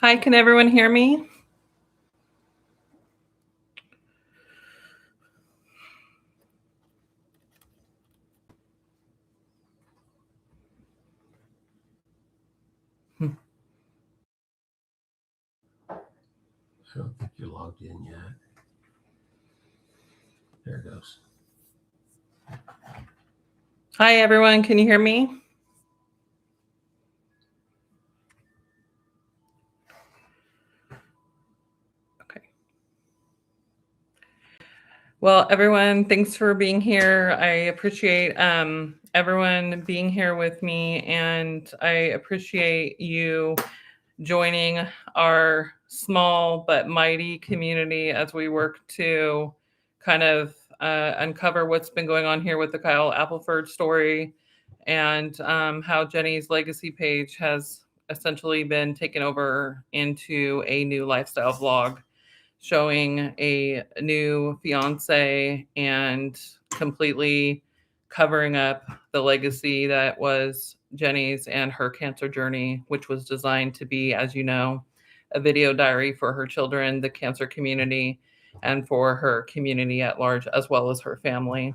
Hi, can everyone hear me? Hmm. I don't think you're logged in yet. There it goes. Hi, everyone. Can you hear me? Okay. Well, everyone, thanks for being here. I appreciate everyone being here with me, and I appreciate you joining our small but mighty community as we work to kind of uncover what's been going on here with the Kyle Appleford story and how Jenny's legacy page has essentially been taken over into a new lifestyle vlog showing a new fiance and completely covering up the legacy that was Jenny's and her cancer journey, which was designed to be, as you know, a video diary for her children, the cancer community, and for her community at large, as well as her family.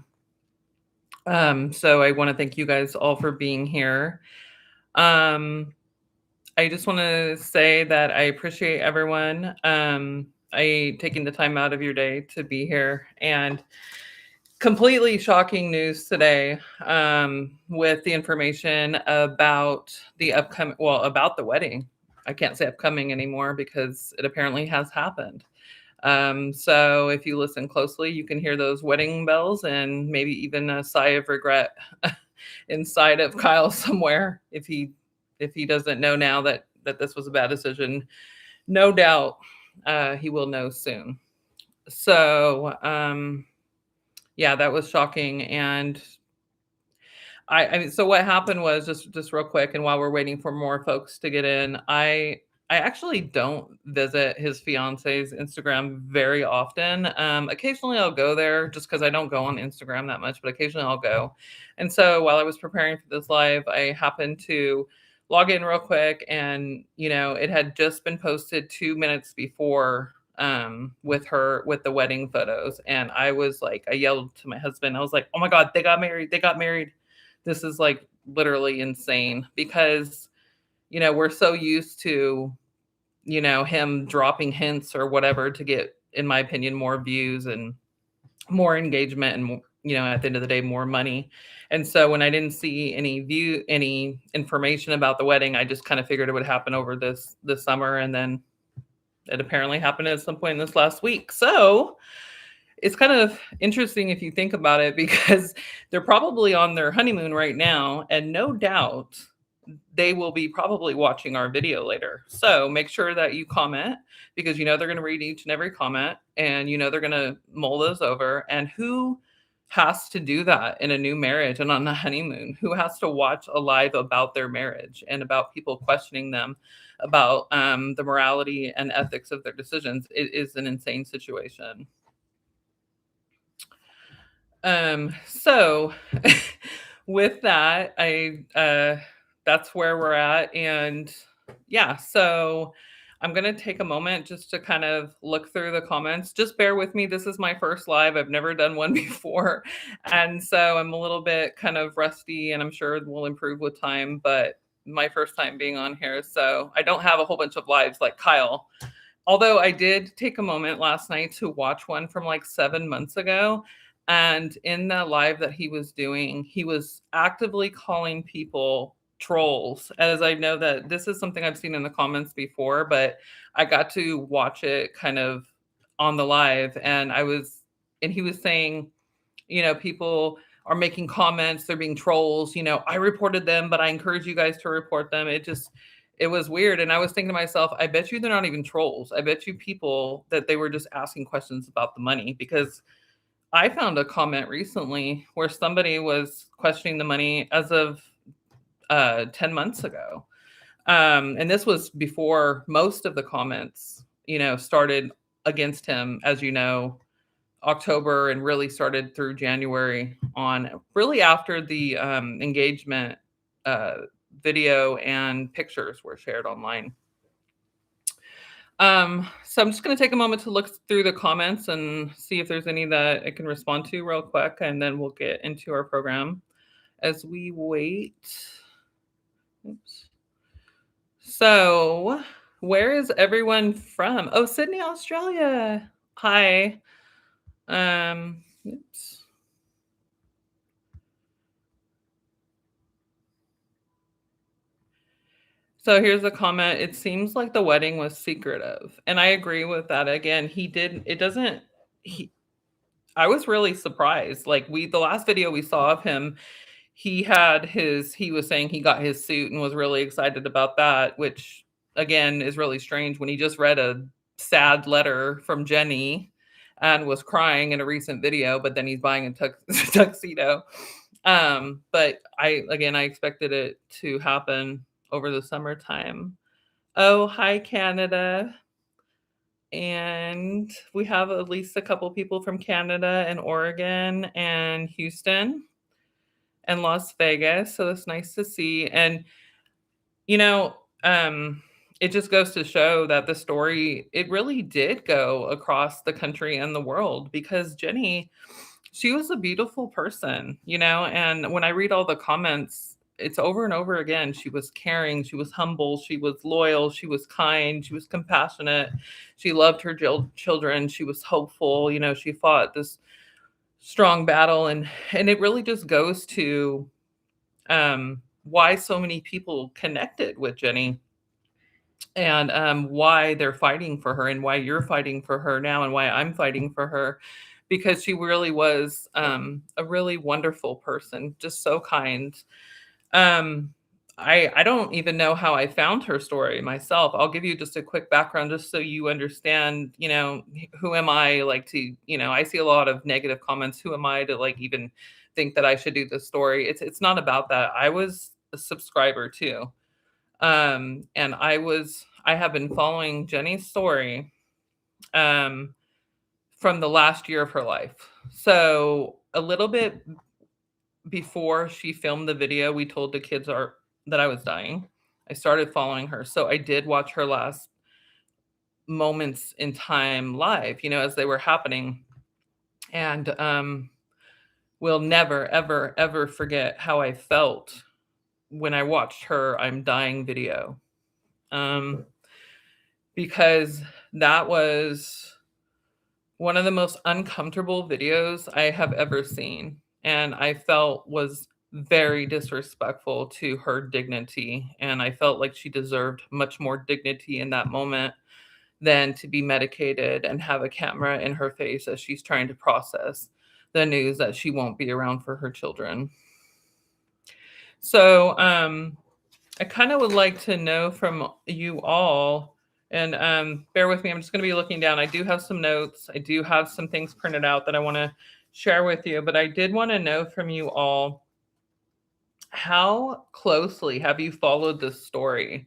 So I want to thank you guys all for being here. I just want to say that I appreciate everyone. I taking the time out of your day to be here, and completely shocking news today with the information about the upcoming, well, about the wedding. I can't say upcoming anymore because it apparently has happened. So if you listen closely, you can hear those wedding bells and maybe even a sigh of regret inside of Kyle somewhere if he doesn't know now that this was a bad decision. No doubt he will know soon. So yeah, that was shocking. And I mean, so what happened was just real quick, and while we're waiting for more folks to get in, I actually don't visit his fiance's Instagram very often. Occasionally I'll go there just because I don't go on Instagram that much, but occasionally I'll go. And so while I was preparing for this live, I happened to log in real quick, and it had just been posted 2 minutes before with the wedding photos, and I was like, I yelled to my husband, I was like, oh my god, they got married. This is like literally insane because we're so used to him dropping hints or whatever to get, in my opinion, more views and more engagement and at the end of the day more money. And so when I didn't see any information about the wedding, I just kind of figured it would happen over this summer, and then it apparently happened at some point in this last week. So it's kind of interesting if you think about it, because they're probably on their honeymoon right now, and no doubt they will be probably watching our video later. So make sure that you comment, because they're going to read each and every comment, and they're going to mull those over. And who has to do that in a new marriage and on the honeymoon? Who has to watch a live about their marriage and about people questioning them about the morality and ethics of their decisions? It is an insane situation. So with that, I that's where we're at. And yeah, so I'm gonna take a moment just to kind of look through the comments. Just bear with me. This is my first live. I've never done one before. And so I'm a little bit kind of rusty, and I'm sure we'll improve with time, but my first time being on here. So I don't have a whole bunch of lives like Kyle. Although I did take a moment last night to watch one from like 7 months ago. And in that live that he was doing, he was actively calling people trolls. As I know that this is something I've seen in the comments before, but I got to watch it kind of on the live. And he was saying, people are making comments, they're being trolls. I reported them, but I encourage you guys to report them. It was weird. And I was thinking to myself, I bet you they're not even trolls. I bet you people that they were just asking questions about the money, because I found a comment recently where somebody was questioning the money as of 10 months ago. And this was before most of the comments, started against him, as October, and really started through January on, really after the engagement uh, video and pictures were shared online. So I'm just gonna take a moment to look through the comments and see if there's any that I can respond to real quick, and then we'll get into our program as we wait. Oops. So, where is everyone from? Oh, Sydney, Australia. Hi. Oops. So here's a comment. It seems like the wedding was secretive. And I agree with that. Again, he did it doesn't he I was really surprised. Like the last video we saw of him, he was saying he got his suit and was really excited about that, which again is really strange when he just read a sad letter from Jenny and was crying in a recent video, but then he's buying a tuxedo. But I expected it to happen over the summertime. Oh, hi Canada. And we have at least a couple people from Canada and Oregon and Houston and Las Vegas. So that's nice to see. And you know, it just goes to show that the story it really did go across the country and the world because Jenny, she was a beautiful person, and when I read all the comments, it's over and over again. She was caring, she was humble, she was loyal, she was kind, she was compassionate, she loved her children, she was hopeful, she fought this strong battle and it really just goes to why so many people connected with Jenny and why they're fighting for her and why you're fighting for her now and why I'm fighting for her because she really was a really wonderful person, just so kind. Um, I don't even know how I found her story myself. I'll give you just a quick background just so you understand, who am I like to, I see a lot of negative comments. Who am I to like even think that I should do this story? It's not about that. I was a subscriber too. And I have been following Jenny's story um from the last year of her life. So a little bit before she filmed the video, we told the kids that I was dying. I started following her. So I did watch her last moments in time live, as they were happening. And will never, ever, ever forget how I felt when I watched her I'm dying video. Um, because that was one of the most uncomfortable videos I have ever seen, and I felt was very disrespectful to her dignity, and I felt like she deserved much more dignity in that moment than to be medicated and have a camera in her face as she's trying to process the news that she won't be around for her children. So, I kind of would like to know from you all, and bear with me, I'm just going to be looking down. I do have some notes, I do have some things printed out that I want to share with you, but I did want to know from you all how closely have you followed this story?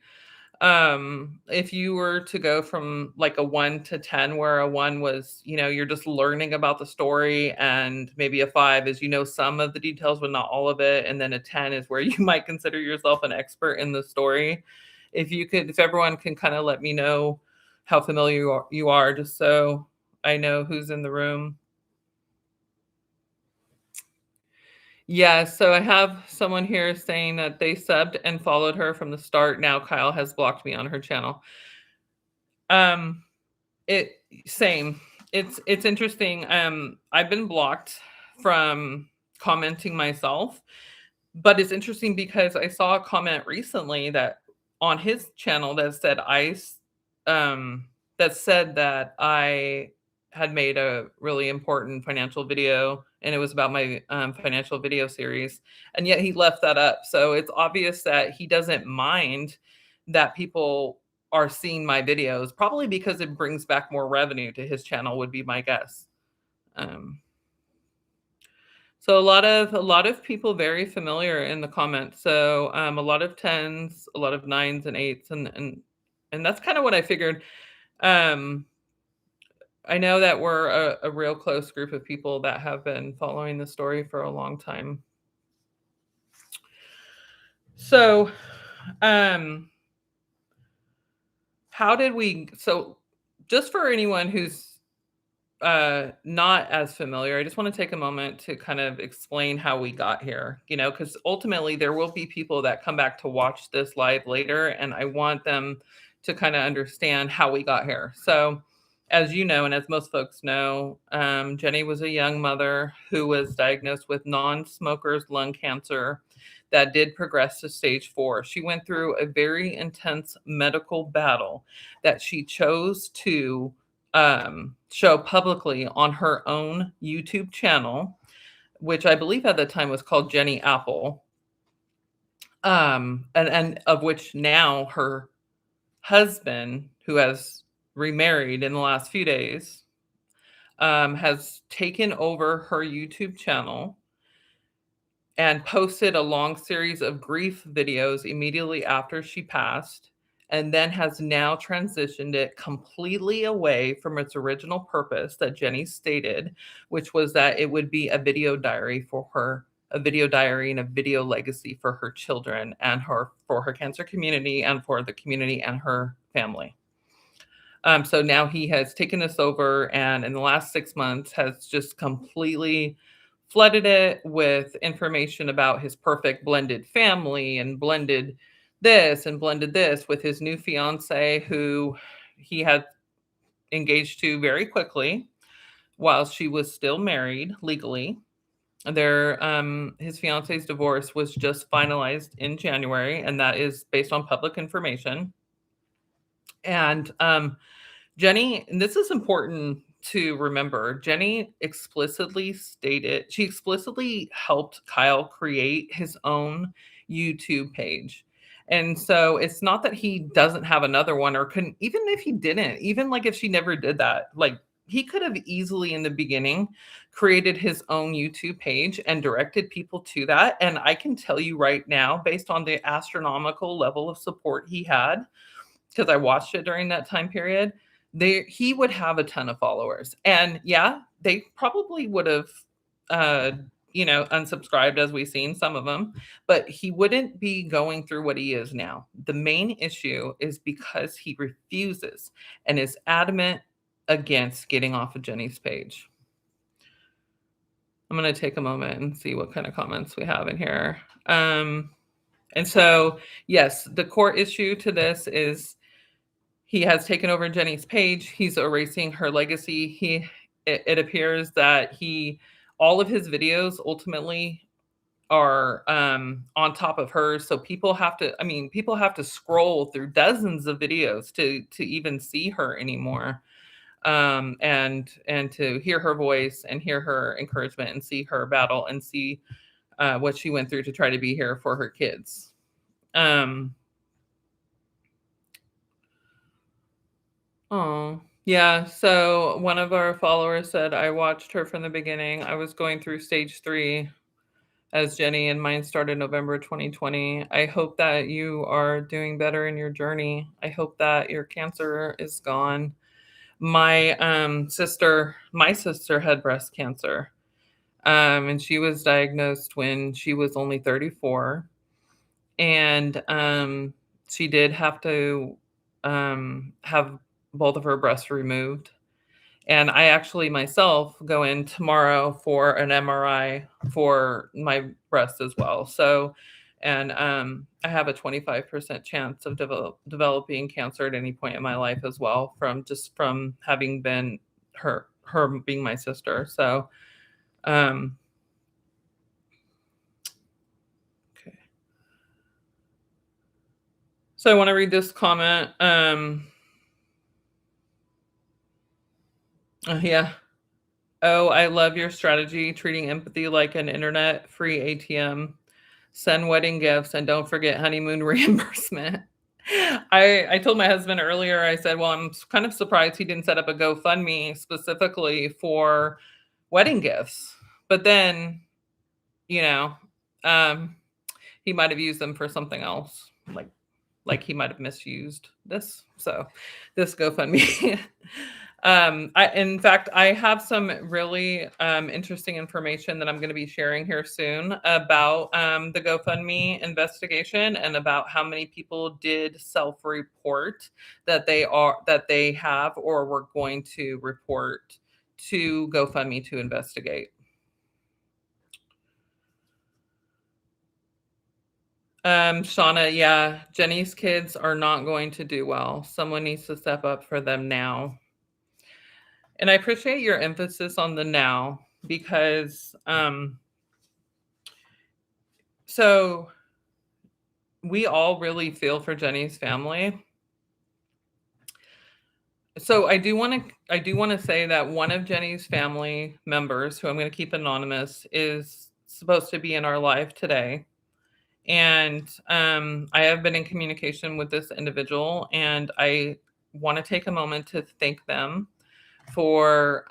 If you were to go from like a 1 to 10, where a 1 was, you're just learning about the story, and maybe a 5 is some of the details but not all of it, and then a 10 is where you might consider yourself an expert in the story. If everyone can kind of let me know how familiar you are, just so I know who's in the room. Yeah, so I have someone here saying that they subbed and followed her from the start. Now Kyle has blocked me on her channel. Um, It same. It's interesting. I've been blocked from commenting myself, but it's interesting because I saw a comment recently that on his channel um that said that I had made a really important financial video and it was about my financial video series, and yet he left that up. So it's obvious that he doesn't mind that people are seeing my videos, probably because it brings back more revenue to his channel would be my guess. Um, so a lot of people very familiar in the comments. So a lot of tens, a lot of nines and eights, and that's kind of what I figured. Um, I know that we're a real close group of people that have been following the story for a long time. So, um, how did we so just for anyone who's not as familiar, I just want to take a moment to kind of explain how we got here, because ultimately there will be people that come back to watch this live later, and I want them to kind of understand how we got here. So, as you know, and as most folks know, Jenny was a young mother who was diagnosed with non-smokers lung cancer that did progress to stage 4. She went through a very intense medical battle that she chose to show publicly on her own YouTube channel, which I believe at the time was called Jenny Apple, and of which now her husband, who has remarried in the last few days, has taken over her YouTube channel and posted a long series of grief videos immediately after she passed, and then has now transitioned it completely away from its original purpose that Jenny stated, which was that it would be a video diary for her, a video diary and a video legacy for her children and for her cancer community and for the community and her family. So now he has taken this over, and in the last 6 months has just completely flooded it with information about his perfect blended family and blended this and blended this with his new fiance, who he had engaged to very quickly while she was still married legally. His fiance's divorce was just finalized in January, and that is based on public information. And Jenny, and this is important to remember, Jenny she explicitly helped Kyle create his own YouTube page. And so it's not that he doesn't have another one or couldn't, even if he didn't, even like if she never did that, like he could have easily in the beginning created his own YouTube page and directed people to that. And I can tell you right now, based on the astronomical level of support he had, because I watched it during that time period, he would have a ton of followers. And yeah, they probably would have unsubscribed, as we've seen some of them, but he wouldn't be going through what he is now. The main issue is because he refuses and is adamant against getting off of Jenny's page. I'm going to take a moment and see what kind of comments we have in here. And so, yes, the core issue to this is he has taken over Jenny's page. He's erasing her legacy. It appears that all of his videos ultimately are on top of hers. So people have to scroll through dozens of videos to even see her anymore. And to hear her voice and hear her encouragement and see her battle and see what she went through to try to be here for her kids. Oh, yeah. So one of our followers said, I watched her from the beginning. I was going through stage 3 as Jenny, and mine started November 2020. I hope that you are doing better in your journey. I hope that your cancer is gone. My sister had breast cancer. And she was diagnosed when she was only 34. And she did have to have both of her breasts removed. And I actually myself go in tomorrow for an MRI for my breast as well. So, and I have a 25% chance of developing cancer at any point in my life as well, from having been her being my sister. So, okay. So I want to read this comment. Yeah. Oh, I love your strategy, treating empathy like an internet-free ATM. Send wedding gifts and don't forget honeymoon reimbursement. I told my husband earlier, I said, well, I'm kind of surprised he didn't set up a GoFundMe specifically for wedding gifts. But then, you know, he might have used them for something else, like he might have misused this. So this GoFundMe. In fact, I have some really interesting information that I'm going to be sharing here soon about the GoFundMe investigation and about how many people did self-report that they have or were going to report to GoFundMe to investigate. Shauna, yeah, Jenny's kids are not going to do well. Someone needs to step up for them now. And I appreciate your emphasis on the now because so we all really feel for Jenny's family. So I do want to say that one of Jenny's family members, who I'm going to keep anonymous, is supposed to be in our life today. And I have been in communication with this individual, and I want to take a moment to thank them for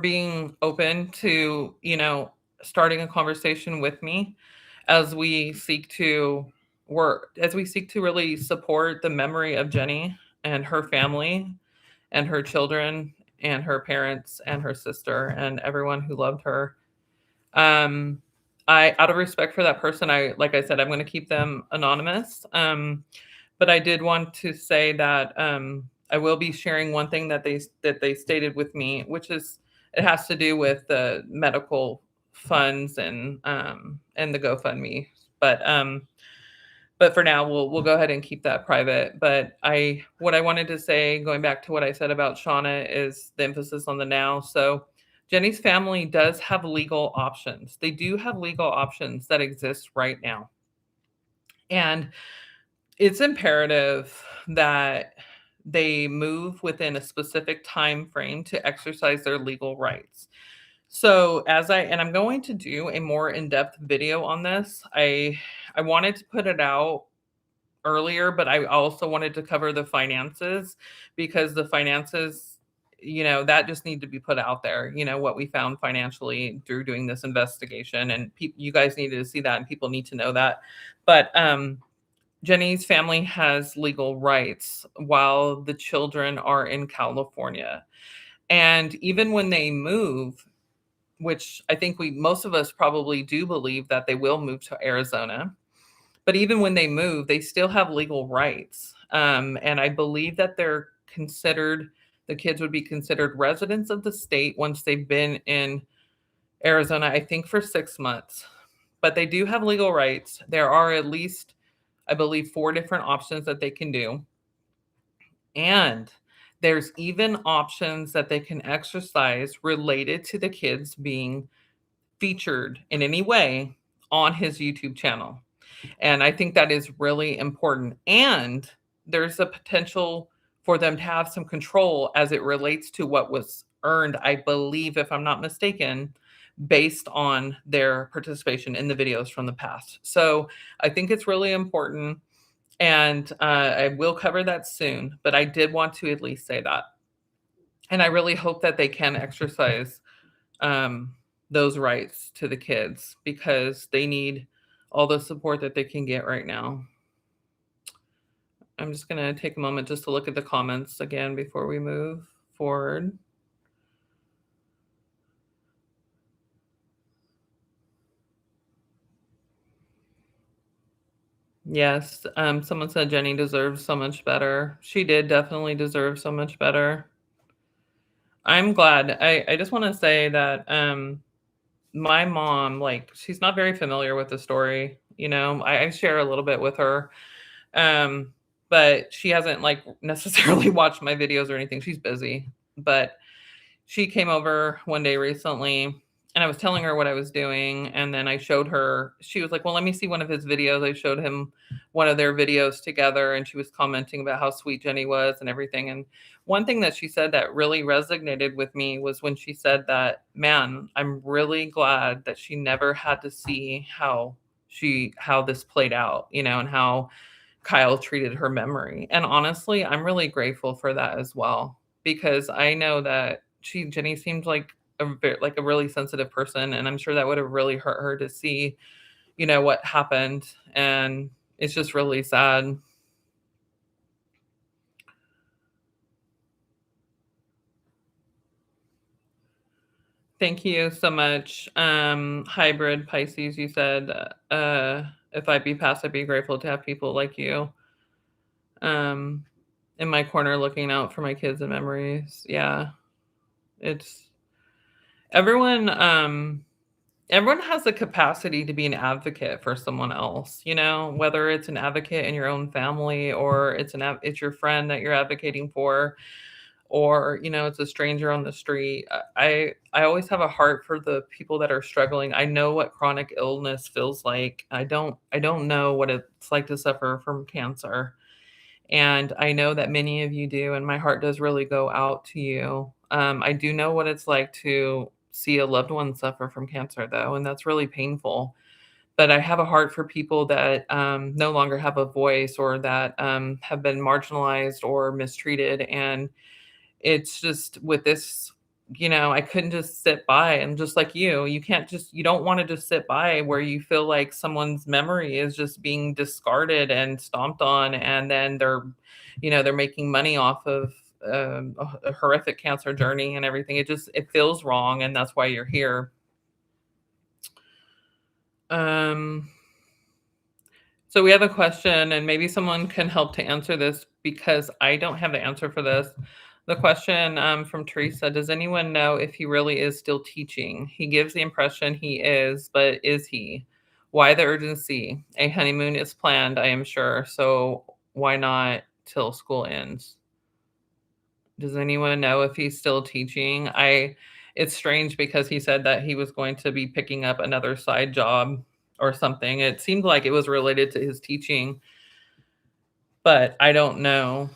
being open to, starting a conversation with me as we seek to really support the memory of Jenny and her family and her children and her parents and her sister and everyone who loved her. Um, out of respect for that person, like I said, I'm going to keep them anonymous. But I did want to say that I will be sharing one thing that they stated with me, which is it has to do with the medical funds and the GoFundMe. But um, but for now, we'll go ahead and keep that private. But what I wanted to say, going back to what I said about Shauna, is the emphasis on the now. So Jenny's family does have legal options. They do have legal options that exist right now. And it's imperative that they move within a specific time frame to exercise their legal rights. So I'm going to do a more in-depth video on this. I wanted to put it out earlier, but I also wanted to cover the finances because the finances, that just need to be put out there. What we found financially through doing this investigation, and you guys needed to see that, and people need to know that. But Jenny's family has legal rights while the children are in California. And even when they move, which I think most of us probably do believe that they will move to Arizona, but even when they move, they still have legal rights. And I believe that the kids would be considered residents of the state once they've been in Arizona, I think for 6 months. But they do have legal rights. There are at least, I believe, 4 different options that they can do. And there's even options that they can exercise related to the kids being featured in any way on his YouTube channel. And I think that is really important. And there's a potential for them to have some control as it relates to what was earned, I believe, if I'm not mistaken, based on their participation in the videos from the past. So I think it's really important. And I will cover that soon, but I did want to at least say that. And I really hope that they can exercise um, those rights to the kids because they need all the support that they can get right now. I'm just going to take a moment just to look at the comments again before we move forward. Yes, someone said Jenny deserves so much better. She did definitely deserve so much better. I'm glad. I just want to say that my mom, like, she's not very familiar with the story. I share a little bit with her, um, but she hasn't like necessarily watched my videos or anything. She's busy, but she came over one day recently and I was telling her what I was doing. And then I showed her, she was like, well, let me see one of his videos. I showed him one of their videos together and she was commenting about how sweet Jenny was and everything. And one thing that she said that really resonated with me was when she said that, man, I'm really glad that she never had to see how this played out, and how Kyle treated her memory. And honestly, I'm really grateful for that as well because I know that Jenny seemed like a really sensitive person, and I'm sure that would have really hurt her to see, what happened, and it's just really sad. Thank you so much. Hybrid Pisces, you said, if I be past, I'd be grateful to have people like you um, in my corner looking out for my kids and memories. Yeah, it's everyone. Everyone has the capacity to be an advocate for someone else. You know, whether it's an advocate in your own family or it's your friend that you're advocating for, or it's a stranger on the street. I always have a heart for the people that are struggling. I know what chronic illness feels like. I don't know what it's like to suffer from cancer, and I know that many of you do, and my heart does really go out to you. I do know what it's like to see a loved one suffer from cancer, though, and that's really painful. But I have a heart for people that no longer have a voice, or that have been marginalized or mistreated. And it's just with this, I couldn't just sit by, and just like you can't just, you don't want to just sit by where you feel like someone's memory is just being discarded and stomped on, and then they're making money off of a horrific cancer journey and everything. It feels wrong, and that's why you're here. Um, So we have a question, and maybe someone can help to answer this because I don't have the answer for this. The question from Teresa: does anyone know if he really is still teaching? He gives the impression he is, but is he? Why the urgency? A honeymoon is planned, I am sure. So why not till school ends? Does anyone know if he's still teaching? It's strange because he said that he was going to be picking up another side job or something. It seemed like it was related to his teaching, but I don't know.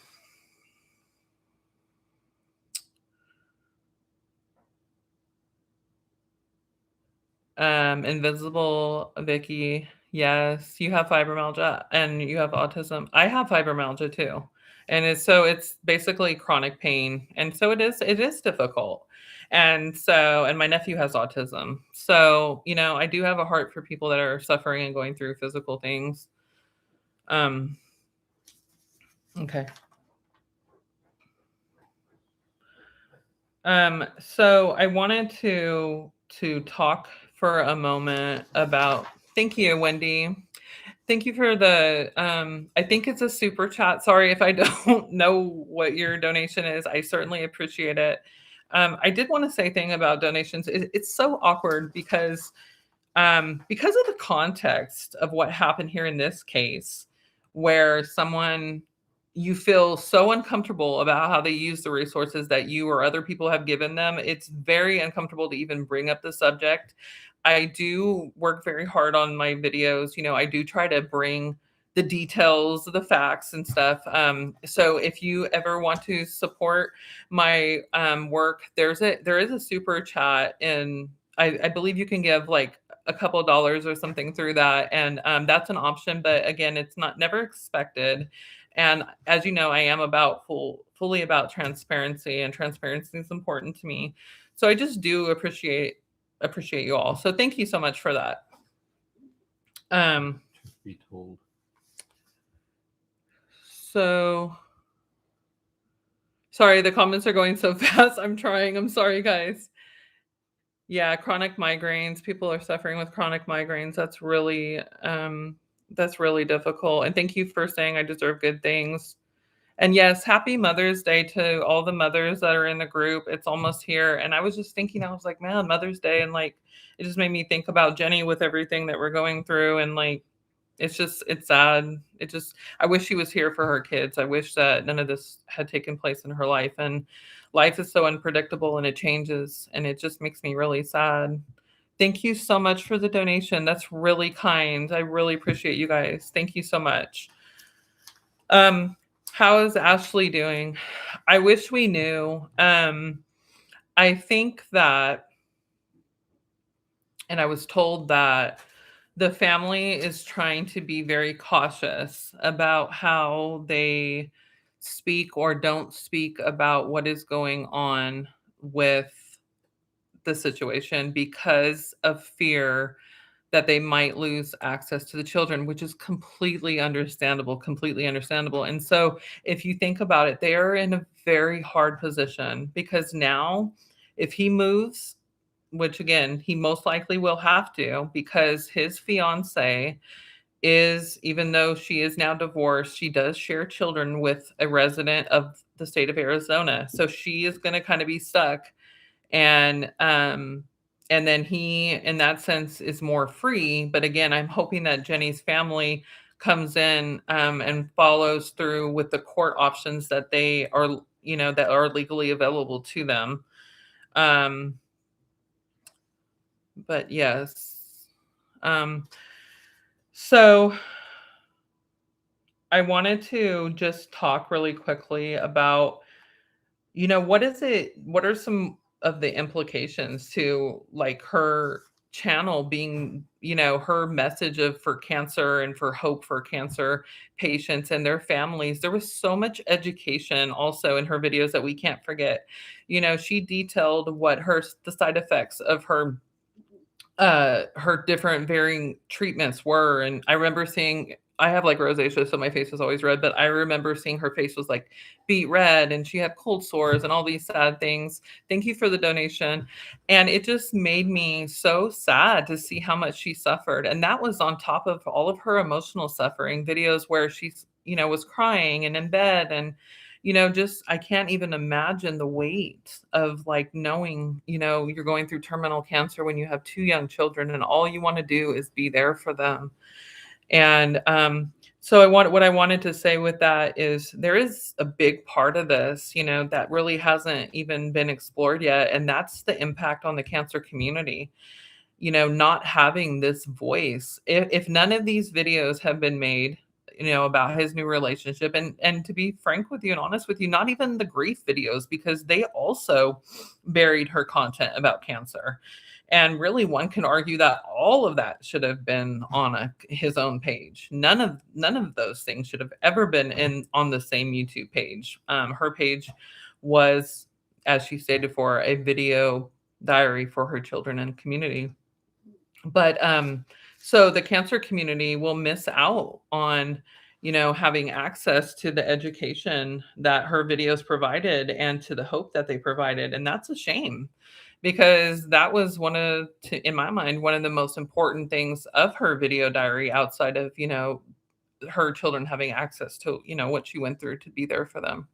Invisible Vicky, yes, you have fibromyalgia and you have autism. I have fibromyalgia too. And it's basically chronic pain. And so it is difficult. And my nephew has autism. So, I do have a heart for people that are suffering and going through physical things. Um, okay. So I wanted to talk for a moment about. Thank you, Wendy. Thank you for the I think it's a super chat. Sorry if I don't know what your donation is. I certainly appreciate it. I did want to say a thing about donations. It's so awkward because of the context of what happened here in this case, where you feel so uncomfortable about how they use the resources that you or other people have given them. It's very uncomfortable to even bring up the subject. I do work very hard on my videos. I do try to bring the details, the facts and stuff. So if you ever want to support my work, there is a super chat, and I believe you can give like a couple of dollars or something through that, and that's an option. But again, it's not never expected. And as you know, I am fully about transparency, and transparency is important to me. So I just do appreciate you all. So thank you so much for that. Be told. So sorry, the comments are going so fast. I'm trying. I'm sorry, guys. Yeah, chronic migraines. People are suffering with chronic migraines. That's really difficult. And thank you for saying I deserve good things. And yes, happy Mother's Day to all the mothers that are in the group. It's almost here. And I was just thinking, I was like, man, Mother's Day. And like, it just made me think about Jenny with everything that we're going through. And like, it's sad. I wish she was here for her kids. I wish that none of this had taken place in her life. And life is so unpredictable, and it changes, and it just makes me really sad. Thank you so much for the donation. That's really kind. I really appreciate you guys. Thank you so much. How is Ashley doing? I wish we knew. I think that, and I was told that the family is trying to be very cautious about how they speak or don't speak about what is going on with the situation, because of fear that they might lose access to the children, which is completely understandable, completely understandable. And so if you think about it, they are in a very hard position, because now if he moves, which again, he most likely will have to because his fiance is, even though she is now divorced, she does share children with a resident of the state of Arizona. So she is going to kind of be stuck. And and then he in that sense is more free, but again, I'm hoping that Jenny's family comes in and follows through with the court options that they are, that are legally available to them. um but yes. um so I wanted to just talk really quickly about, what are some of the implications to like her channel being, her message of for cancer and for hope for cancer patients and their families. There was so much education also in her videos that we can't forget. She detailed what the side effects of her different varying treatments were. And I remember seeing, I have like rosacea, so my face is always red, but I remember seeing her face was like beet red and she had cold sores and all these sad things. Thank you for the donation. And it just made me so sad to see how much she suffered. And that was on top of all of her emotional suffering videos where she's, was crying and in bed. And just I can't even imagine the weight of like knowing, you're going through terminal cancer when you have two young children and all you want to do is be there for them. And so what I wanted to say with that is there is a big part of this, that really hasn't even been explored yet, and that's the impact on the cancer community. Not having this voice. If none of these videos have been made, about his new relationship, and to be frank with you and honest with you, not even the grief videos, because they also buried her content about cancer. And really, one can argue that all of that should have been on his own page. None of those things should have ever been on the same YouTube page. Her page was, as she stated, for a video diary for her children and community. But so the cancer community will miss out on, having access to the education that her videos provided and to the hope that they provided. And that's a shame because that was in my mind, one of the most important things of her video diary outside of, her children having access to, what she went through to be there for them.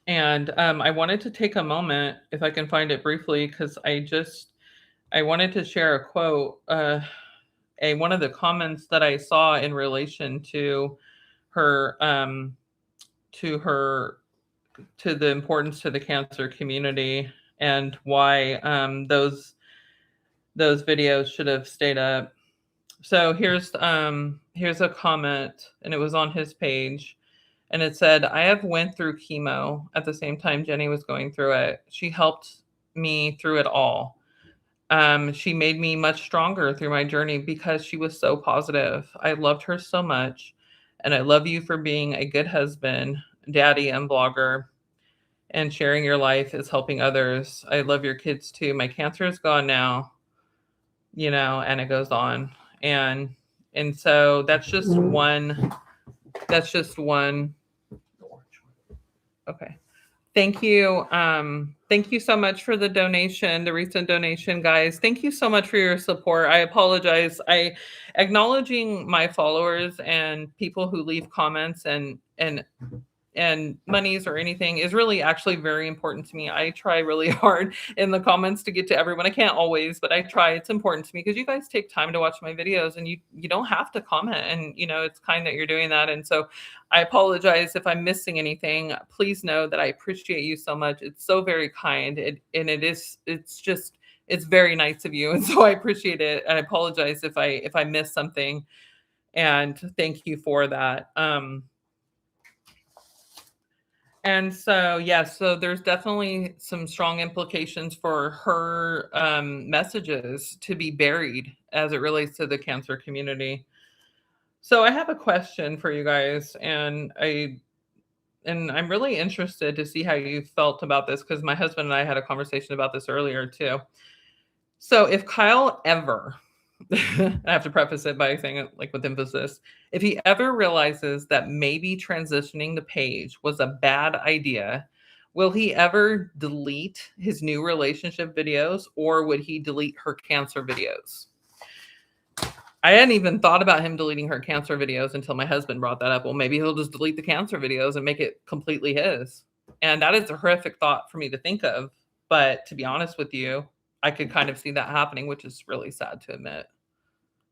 And I wanted to take a moment, if I can find it briefly, because I wanted to share a quote, one of the comments that I saw in relation to her, to the importance to the cancer community and why those videos should have stayed up. So here's a comment, and it was on his page, and it said, "I have went through chemo at the same time Jenny was going through it. She helped me through it all. She made me much stronger through my journey because she was so positive. I loved her so much. And I love you for being a good husband, daddy, and blogger. And sharing your life is helping others. I love your kids too. My cancer is gone now, and it goes on. And so that's just one. Okay. Thank you. Thank you so much for the donation, the recent donation, guys. Thank you so much for your support. I apologize. Acknowledging my followers and people who leave comments and monies or anything is really actually very important to me. I try really hard in the comments to get to everyone. I can't always, but I try. It's important to me because you guys take time to watch my videos and you don't have to comment, and it's kind that you're doing that. And so I apologize if I'm missing anything. Please know that I appreciate you so much. It's so very kind. It's very nice of you. And so I appreciate it. And I apologize if I miss something. And thank you for that. And so, so there's definitely some strong implications for her messages to be buried as it relates to the cancer community. So I have a question for you guys, and I'm really interested to see how you felt about this because my husband and I had a conversation about this earlier too. So if Kyle ever, I have to preface it by saying it like with emphasis, if he ever realizes that maybe transitioning the page was a bad idea, Will he ever delete his new relationship videos, or would he delete her cancer videos? I hadn't even thought about him deleting her cancer videos until my husband brought that up. Well, maybe he'll just delete the cancer videos and make it completely his. And that is a horrific thought for me to think of. But to be honest with you, I could kind of see that happening, which is really sad to admit.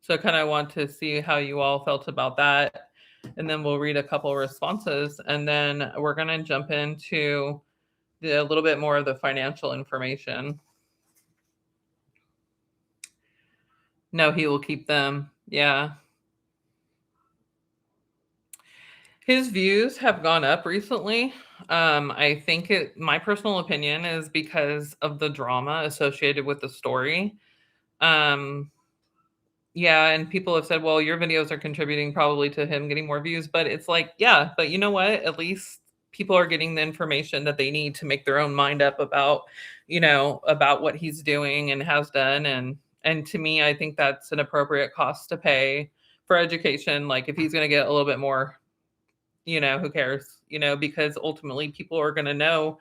So I kind of want to see how you all felt about that. And then we'll read a couple of responses. And then we're going to jump into a little bit more of the financial information. No, he will keep them. Yeah. His views have gone up recently. I think my personal opinion is because of the drama associated with the story. Um, yeah, and people have said, well, your videos are contributing probably to him getting more views, but it's like, yeah, but you know what? At least people are getting the information that they need to make their own mind up about, about what he's doing and has done. And to me, I think that's an appropriate cost to pay for education. Like if he's going to get a little bit more, who cares? Because ultimately people are going to know,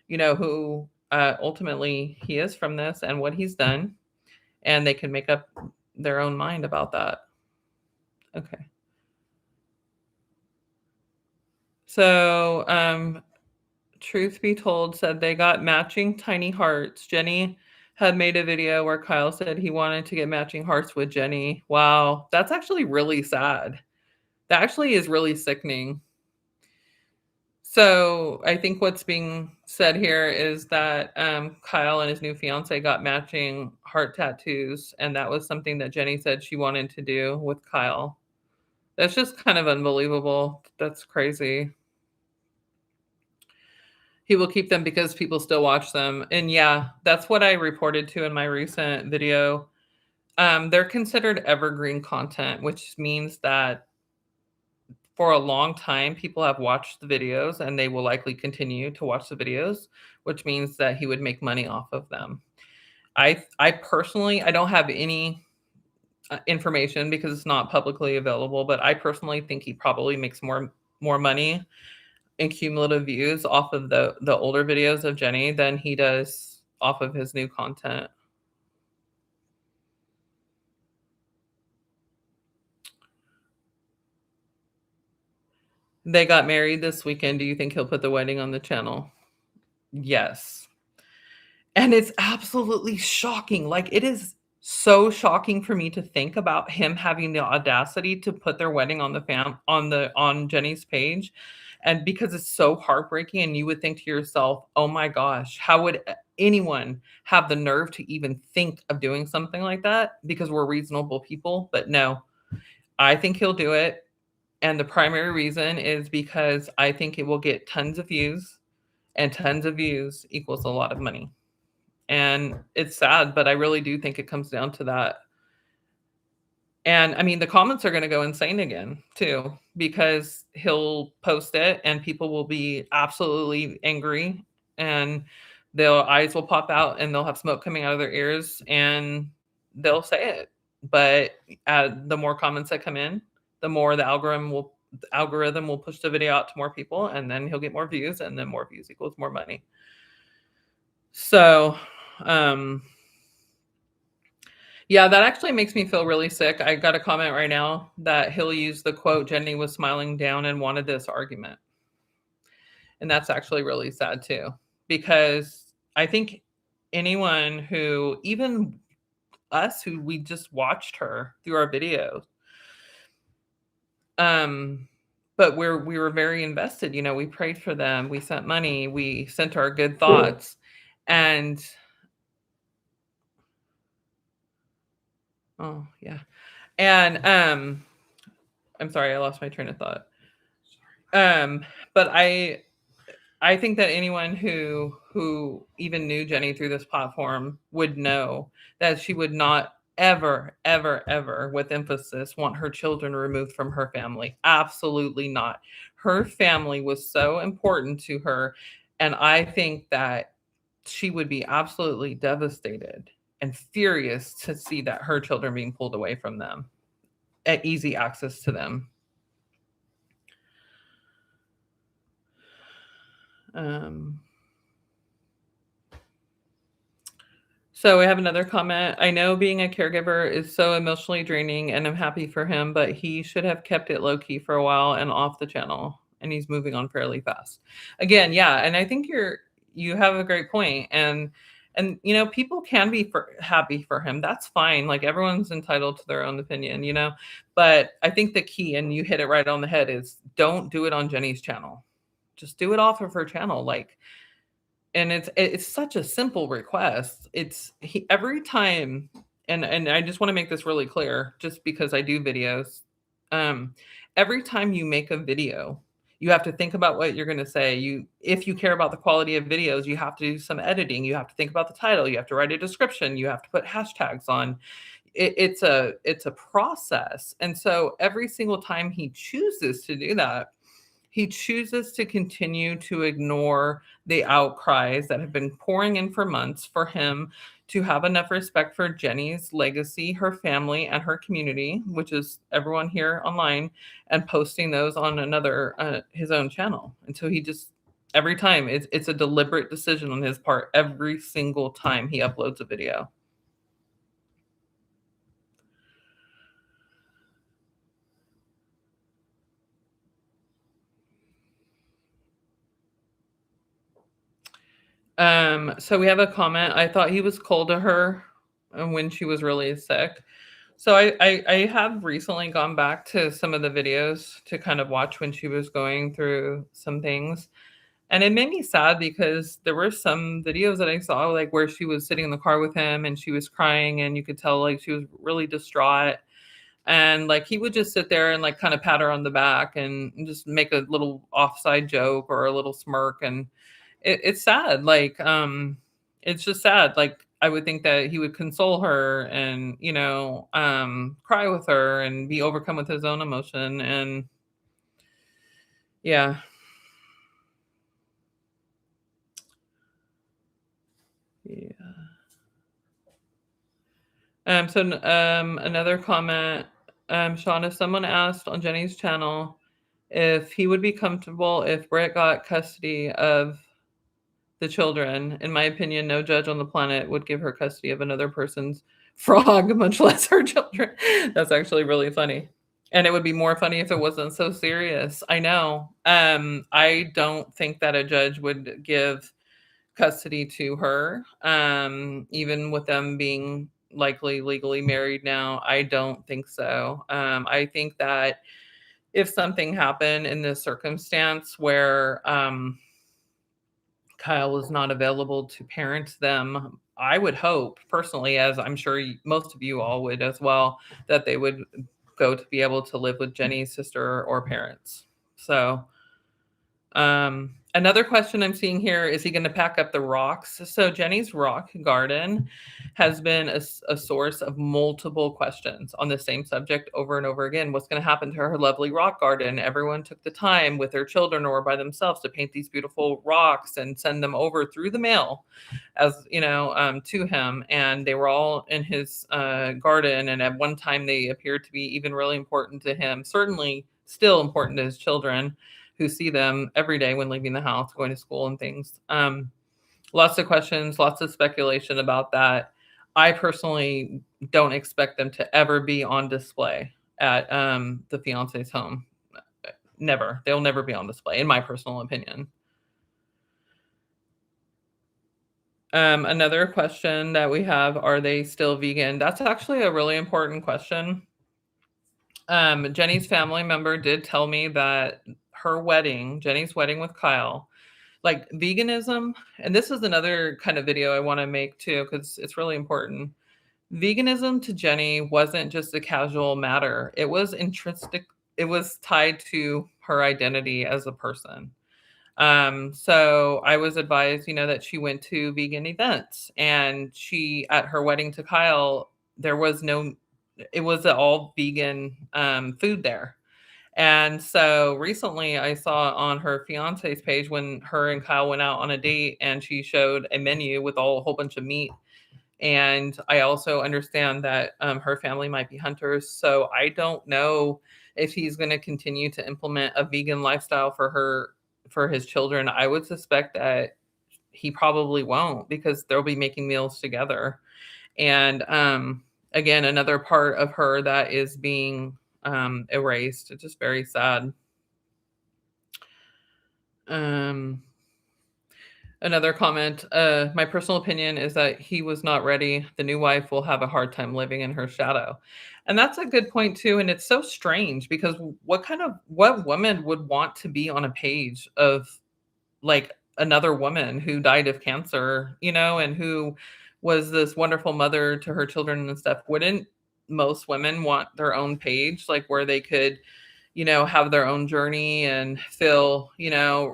who ultimately he is from this and what he's done, and they can make up their own mind about that. Okay. So, truth be told said they got matching tiny hearts. Jenny had made a video where Kyle said he wanted to get matching hearts with Jenny. Wow, that's actually really sad. That actually is really sickening. So I think what's being said here is that Kyle and his new fiance got matching heart tattoos, and that was something that Jenny said she wanted to do with Kyle. That's just kind of unbelievable. That's crazy. He will keep them because people still watch them. And yeah, that's what I reported to in my recent video. They're considered evergreen content, which means that for a long time, people have watched the videos and they will likely continue to watch the videos, which means that he would make money off of them. I personally, I don't have any information because it's not publicly available, but I personally think he probably makes more money in cumulative views off of the older videos of Jenny than he does off of his new content. They got married this weekend. Do you think he'll put the wedding on the channel? Yes. And it's absolutely shocking. Like, it is so shocking for me to think about him having the audacity to put their wedding on on Jenny's page. And because it's so heartbreaking, and you would think to yourself, oh my gosh, how would anyone have the nerve to even think of doing something like that? Because we're reasonable people. But no, I think he'll do it. And the primary reason is because I think it will get tons of views, and tons of views equals a lot of money. And it's sad, but I really do think it comes down to that. And I mean, the comments are going to go insane again, too, because he'll post it and people will be absolutely angry, and their eyes will pop out and they'll have smoke coming out of their ears and they'll say it. But the more comments that come in, the more the algorithm will push the video out to more people, and then he'll get more views, and then more views equals more money. So, yeah, that actually makes me feel really sick. I got a comment right now that he'll use the quote, Jenny was smiling down and wanted this argument. And that's actually really sad too, because I think anyone who, even us who we just watched her through our videos, but we were very invested. We prayed for them, we sent money, we sent our good thoughts. And oh yeah. And I'm sorry, I lost my train of thought. But I think that anyone who even knew Jenny through this platform would know that she would not ever, ever, ever, with emphasis, want her children removed from her family. Absolutely not. Her family was so important to her, and I think that she would be absolutely devastated and furious to see that her children being pulled away from them, at easy access to them. Um, So we have another comment. I know being a caregiver is so emotionally draining and I'm happy for him, but he should have kept it low key for a while and off the channel. And he's moving on fairly fast. Again, yeah, and I think you have a great point. And people can be happy for him. That's fine. Like everyone's entitled to their own opinion. But I think the key, and you hit it right on the head, is don't do it on Jenny's channel. Just do it off of her channel. And it's such a simple request. Every time, and I just want to make this really clear, just because I do videos. Um, every time you make a video, you have to think about what you're going to say. If you care about the quality of videos, you have to do some editing. You have to think about the title. You have to write a description. You have to put hashtags on. It's a process, and so every single time he chooses to do that, he chooses to continue to ignore the outcries that have been pouring in for months for him to have enough respect for Jenny's legacy, her family, and her community, which is everyone here online, and posting those on his own channel. And so he just every time it's a deliberate decision on his part every single time he uploads a video. So we have a comment. I thought he was cold to her when she was really sick. So I have recently gone back to some of the videos to kind of watch when she was going through some things. And it made me sad because there were some videos that I saw like where she was sitting in the car with him and she was crying and you could tell like she was really distraught. And like he would just sit there and like kind of pat her on the back and just make a little offside joke or a little smirk. And it's sad. It's just sad. Like I would think that he would console her and cry with her and be overcome with his own emotion. And yeah. Yeah. Another comment, Sean, if someone asked on Jenny's channel if he would be comfortable if Britt got custody of the children, in my opinion, no judge on the planet would give her custody of another person's frog, much less her children. That's actually really funny. And it would be more funny if it wasn't so serious. I know. I don't think that a judge would give custody to her, even with them being likely legally married now. I don't think so. I think that if something happened in this circumstance where Kyle is not available to parent them, I would hope personally, as I'm sure most of you all would as well, that they would go to be able to live with Jenny's sister or parents. So another question I'm seeing here, is he going to pack up the rocks? So Jenny's rock garden has been a source of multiple questions on the same subject over and over again. What's going to happen to her lovely rock garden? Everyone took the time with their children or by themselves to paint these beautiful rocks and send them over through the mail to him. And they were all in his garden. And at one time they appeared to be even really important to him, certainly still important to his children, who see them every day when leaving the house, going to school and things. Lots of questions, lots of speculation about that. I personally don't expect them to ever be on display at the fiance's home. Never. They'll never be on display, in my personal opinion. Another question that we have, are they still vegan? That's actually a really important question. Jenny's family member did tell me that Jenny's wedding with Kyle, like veganism, and this is another kind of video I want to make too, because it's really important. Veganism to Jenny wasn't just a casual matter. It was intrinsic. It was tied to her identity as a person. So I was advised, that she went to vegan events, and at her wedding to Kyle, it was all vegan food there. And so recently I saw on her fiance's page when her and Kyle went out on a date, and she showed a menu with a whole bunch of meat. And I also understand that her family might be hunters. So I don't know if he's going to continue to implement a vegan lifestyle for his children. I would suspect that he probably won't because they'll be making meals together. And again, another part of her that is being erased. It's just very sad. Um, Another comment, my personal opinion is that he was not ready. The new wife will have a hard time living in her shadow. And that's a good point too. And it's so strange because what woman would want to be on a page of like another woman who died of cancer, and who was this wonderful mother to her children and stuff? Wouldn't most women want their own page, like where they could have their own journey and feel,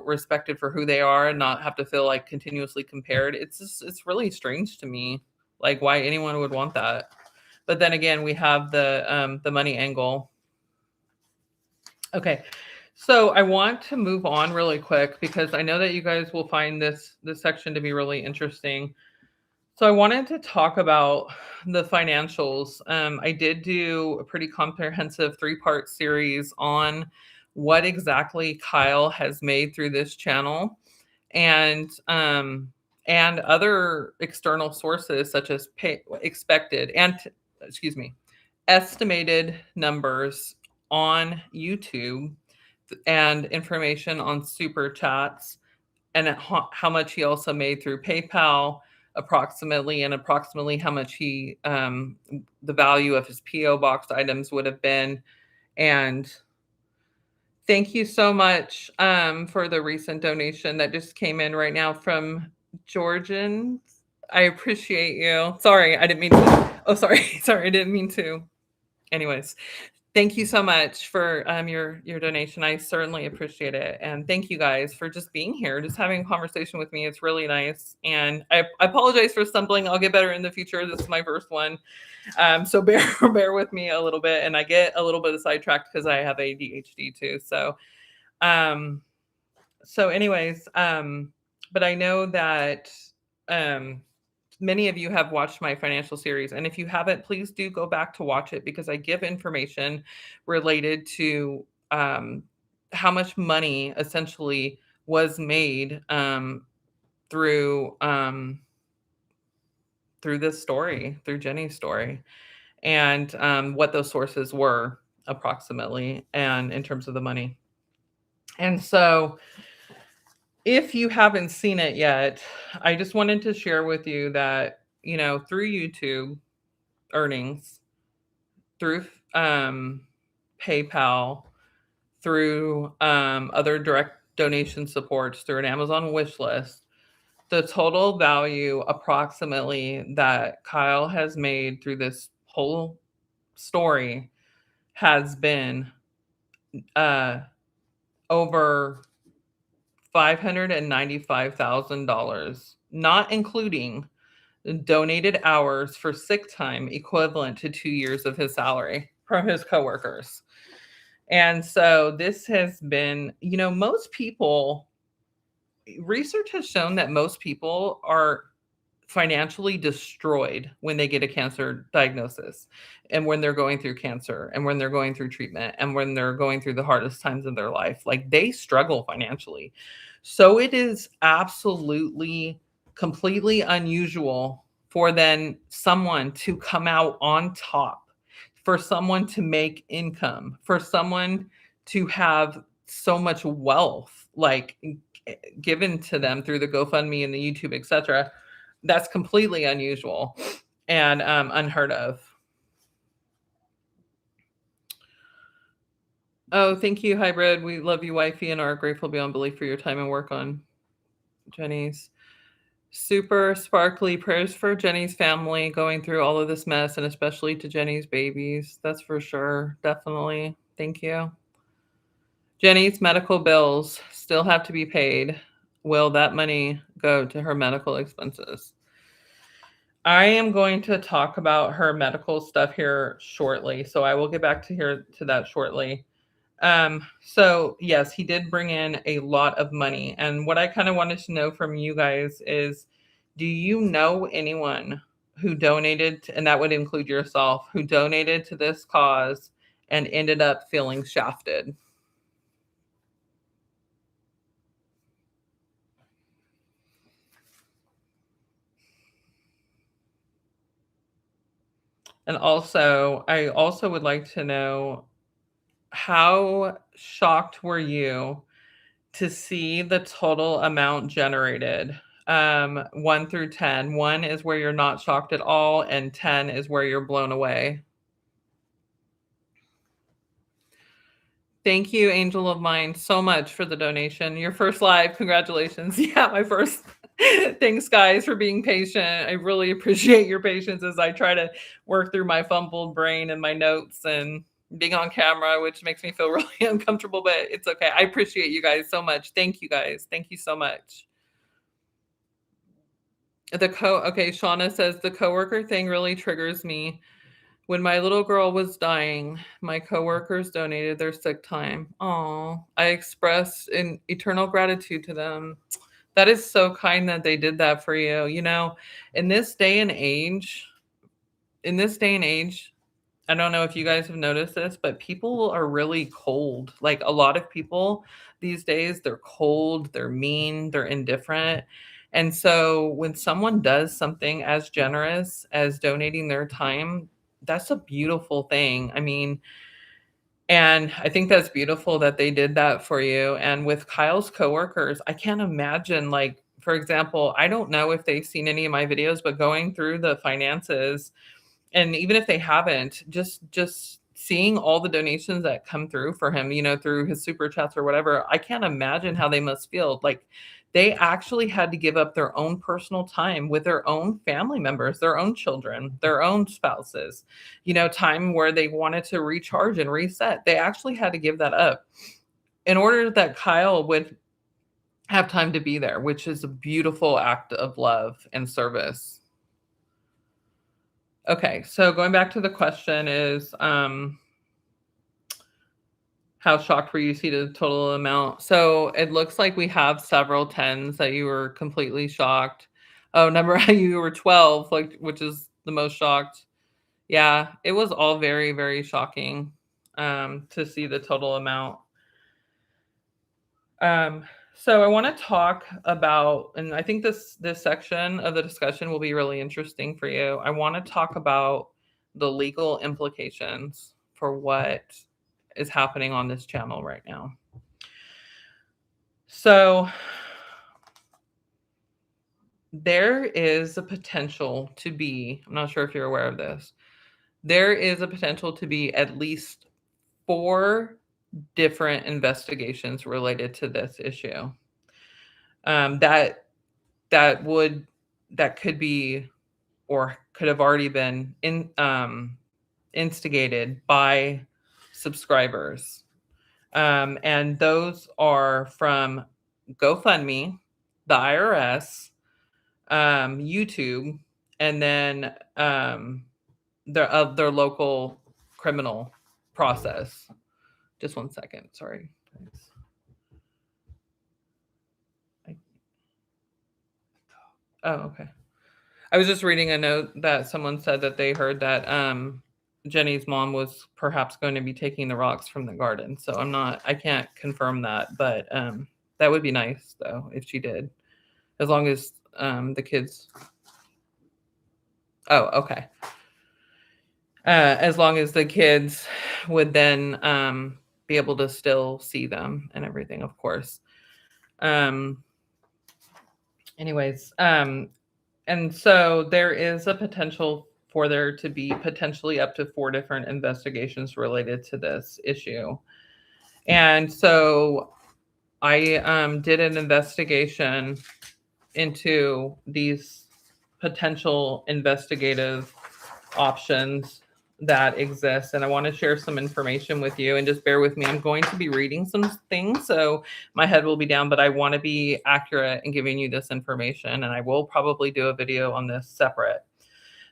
respected for who they are and not have to feel like continuously compared? It's really strange to me, like why anyone would want that. But then again, we have the money angle. Okay. So I want to move on really quick because I know that you guys will find this section to be really interesting. So I wanted to talk about the financials. I did do a pretty comprehensive 3-part series on what exactly Kyle has made through this channel, and other external sources such as expected and excuse me estimated numbers on YouTube and information on super chats, and how much he also made through PayPal, approximately how much the value of his PO box items would have been. And thank you so much for the recent donation that just came in right now from Georgian. I appreciate you. Sorry, I didn't mean to. Oh, sorry, sorry, I didn't mean to. Anyways, thank you so much for your donation. I certainly appreciate it. And thank you guys for just being here, just having a conversation with me. It's really nice. And I apologize for stumbling. I'll get better in the future. This is my first one. So bear with me a little bit. And I get a little bit sidetracked because I have ADHD too. Um, so anyways, but I know that um many of you have watched my financial series, and if you haven't, please do go back to watch it because I give information related to how much money essentially was made through through this story, through Jenny's story, and what those sources were approximately, and in terms of the money. And so, if you haven't seen it yet, I just wanted to share with you that through YouTube earnings, through PayPal, through other direct donation supports, through an Amazon wish list, the total value approximately that Kyle has made through this whole story has been over $595,000, not including donated hours for sick time equivalent to 2 years of his salary from his coworkers. And so this has been, most people, research has shown that most people are financially destroyed when they get a cancer diagnosis, and when they're going through cancer, and when they're going through treatment, and when they're going through the hardest times of their life. Like, they struggle financially. So it is absolutely completely unusual for then someone to come out on top, for someone to make income, for someone to have so much wealth like given to them through the GoFundMe and the YouTube, etc. That's completely unusual and unheard of. Oh, thank you, Hybrid. We love you, wifey, and are grateful beyond belief for your time and work on Jenny's. Super sparkly prayers for Jenny's family going through all of this mess, and especially to Jenny's babies. That's for sure. Definitely. Thank you. Jenny's medical bills still have to be paid. Will that money go to her medical expenses? I am going to talk about her medical stuff here shortly, so I will get back to that shortly. So yes, he did bring in a lot of money, and what I kind of wanted to know from you guys is, do you know anyone who donated, and that would include yourself, who donated to this cause and ended up feeling shafted? And also, I also would like to know, how shocked were you to see the total amount generated? 1 through 10. 1 is where you're not shocked at all, and 10 is where you're blown away. Thank you, Angel of Mine, so much for the donation. Your first live, congratulations. Yeah, my first. Thanks, guys, for being patient. I really appreciate your patience as I try to work through my fumbled brain and my notes and being on camera, which makes me feel really uncomfortable, but it's okay. I appreciate you guys so much. Thank you, guys. Thank you so much. Okay, Shauna says the coworker thing really triggers me. When my little girl was dying, my coworkers donated their sick time. Oh, I expressed an eternal gratitude to them. That is so kind that they did that for you. You know, in this day and age, in this day and age, I don't know if you guys have noticed this, but people are really cold. Like a lot of people these days, they're cold, they're mean, they're indifferent. And so when someone does something as generous as donating their time, that's a beautiful thing. I mean, and I think that's beautiful that they did that for you. And with Kyle's coworkers, I can't imagine, like, for example, I don't know if they've seen any of my videos, but going through the finances, and even if they haven't, just seeing all the donations that come through for him, you know, through his super chats or whatever, I can't imagine how they must feel. Like they actually had to give up their own personal time with their own family members, their own children, their own spouses, you know, time where they wanted to recharge and reset. They actually had to give that up in order that Kyle would have time to be there, which is a beautiful act of love and service. Okay, so going back to the question is, how shocked were you to see the total amount? So it looks like we have several tens that you were completely shocked. Oh, number you were 12, like, which is the most shocked. Yeah, it was all very, very shocking to see the total amount. So I want to talk about, and I think this section of the discussion will be really interesting for you. I want to talk about the legal implications for what is happening on this channel right now. So there is a potential to be, I'm not sure if you're aware of this, there is a potential to be at least 4 different investigations related to this issue. That that would that could be or could have already been instigated by subscribers. And those are from GoFundMe, the IRS, YouTube, and then their local criminal process. Just one second, sorry. Oh, okay. I was just reading a note that someone said that they heard that Jenny's mom was perhaps going to be taking the rocks from the garden. So I can't confirm that, but that would be nice though if she did, as long as the kids. Oh, okay. As long as the kids would then be able to still see them and everything, of course. Anyways, and so there is a potential for there to be potentially up to 4 different investigations related to this issue. And so I did an investigation into these potential investigative options that exist, and I want to share some information with you, and just bear with me. I'm going to be reading some things, so my head will be down, but I want to be accurate in giving you this information, and I will probably do a video on this separate.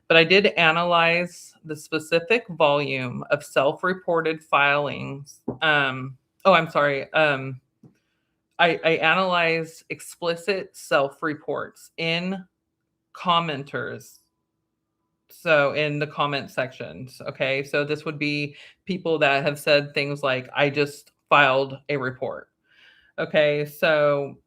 But I did analyze the specific volume of self-reported filings. I'm sorry. I analyzed explicit self-reports in commenters. So in the comment sections, okay? So this would be people that have said things like, I just filed a report. Okay, so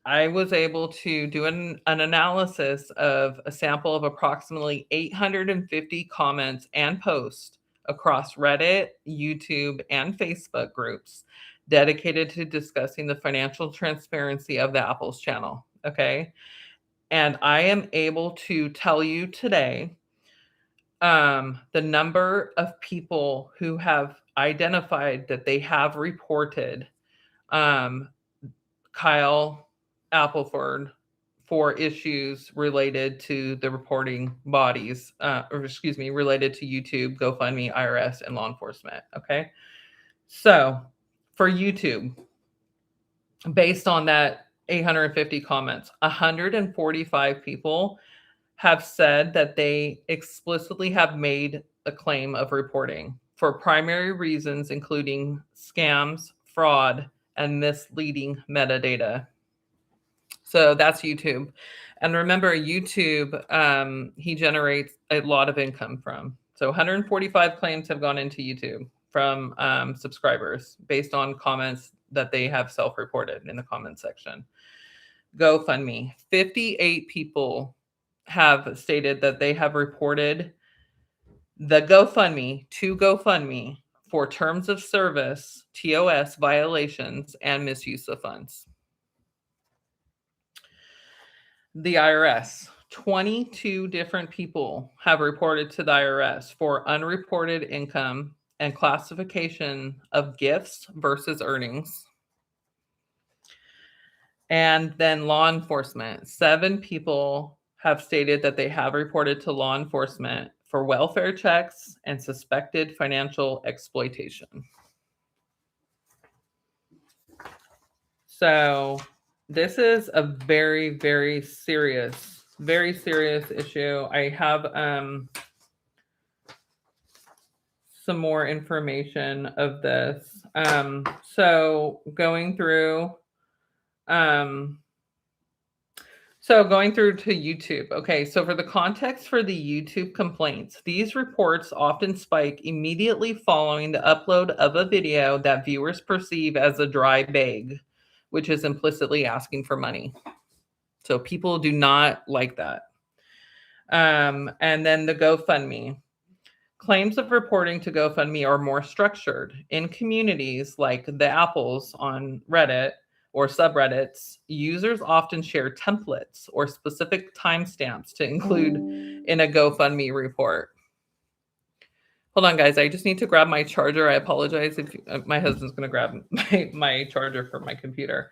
I was able to do an analysis of a sample of approximately 850 comments and posts across Reddit, YouTube, and Facebook groups dedicated to discussing the financial transparency of the Apple's channel. Okay. And I am able to tell you today the number of people who have identified that they have reported um, Kyle Appleford for issues related to the reporting bodies, or excuse me, related to YouTube, GoFundMe, IRS, and law enforcement. Okay. So for YouTube, based on that 850 comments, 145 people have said that they explicitly have made a claim of reporting for primary reasons, including scams, fraud, and misleading metadata. So that's YouTube. And remember, YouTube, he generates a lot of income from. So 145 claims have gone into YouTube from subscribers based on comments that they have self-reported in the comment section. GoFundMe, 58 people have stated that they have reported the GoFundMe to GoFundMe for terms of service, TOS violations, and misuse of funds. The IRS, 22 different people have reported to the IRS for unreported income and classification of gifts versus earnings. And then law enforcement, 7 people have stated that they have reported to law enforcement for welfare checks and suspected financial exploitation. So this is a very, very serious issue. I have some more information of this. So going through to YouTube. Okay, so for the context for the YouTube complaints, these reports often spike immediately following the upload of a video that viewers perceive as a dry bag, which is implicitly asking for money. So people do not like that. And then the GoFundMe. Claims of reporting to GoFundMe are more structured. In communities like the Apples on Reddit or subreddits, users often share templates or specific timestamps to include in a GoFundMe report. Hold on, guys. I just need to grab my charger. I apologize if my husband's going to grab my charger for my computer.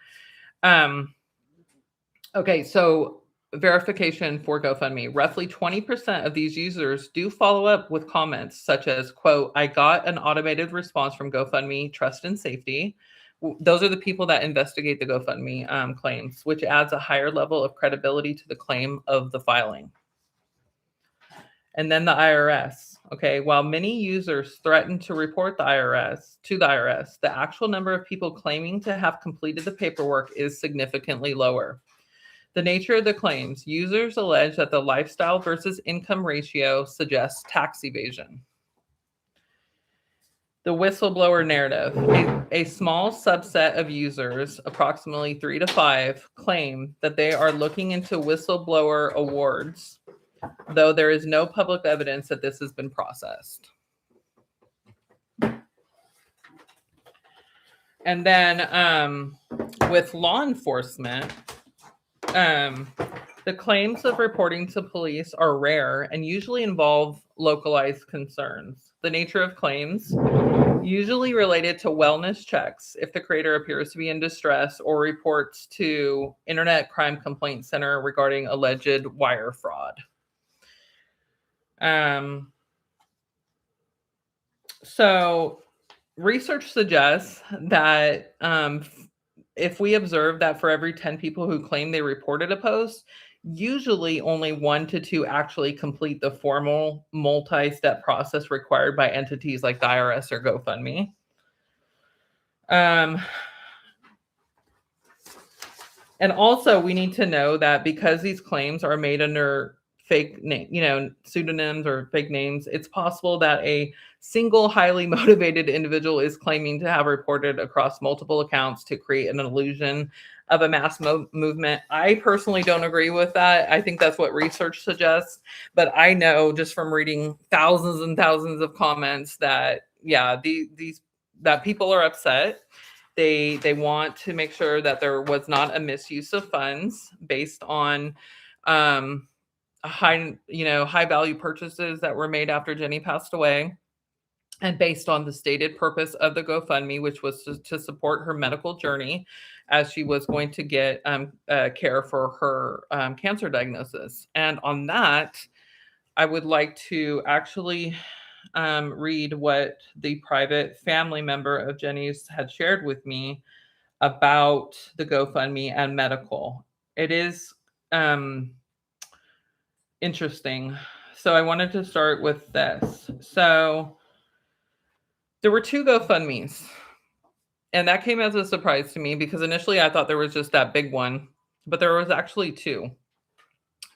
Okay, so verification for GoFundMe. Roughly 20% of these users do follow up with comments such as, quote, I got an automated response from GoFundMe, trust and safety. Those are the people that investigate the GoFundMe claims, which adds a higher level of credibility to the claim of the filing. And then the IRS. Okay, while many users threaten to report the IRS, the actual number of people claiming to have completed the paperwork is significantly lower. The nature of the claims, users allege that the lifestyle versus income ratio suggests tax evasion. The whistleblower narrative. A small subset of users, approximately 3 to 5, claim that they are looking into whistleblower awards, though there is no public evidence that this has been processed. And then with law enforcement, the claims of reporting to police are rare and usually involve localized concerns. The nature of claims, usually related to wellness checks if the creator appears to be in distress, or reports to Internet Crime Complaint Center regarding alleged wire fraud. So research suggests that if we observe that for every 10 people who claim they reported a post, usually only 1 to 2 actually complete the formal multi-step process required by entities like the IRS or GoFundMe. And also we need to know that because these claims are made under fake name, pseudonyms or fake names, it's possible that a single highly motivated individual is claiming to have reported across multiple accounts to create an illusion of a mass movement. I personally don't agree with that. I think that's what research suggests, but I know just from reading thousands and thousands of comments that yeah, these that people are upset. They want to make sure that there was not a misuse of funds based on um, high value purchases that were made after Jenny passed away, and based on the stated purpose of the GoFundMe, which was to support her medical journey as she was going to get care for her cancer diagnosis. And on that, I would like to actually read what the private family member of Jenny's had shared with me about the GoFundMe and medical. It is interesting. So I wanted to start with this. So there were two GoFundMes, and that came as a surprise to me because initially I thought there was just that big one, but there was actually two.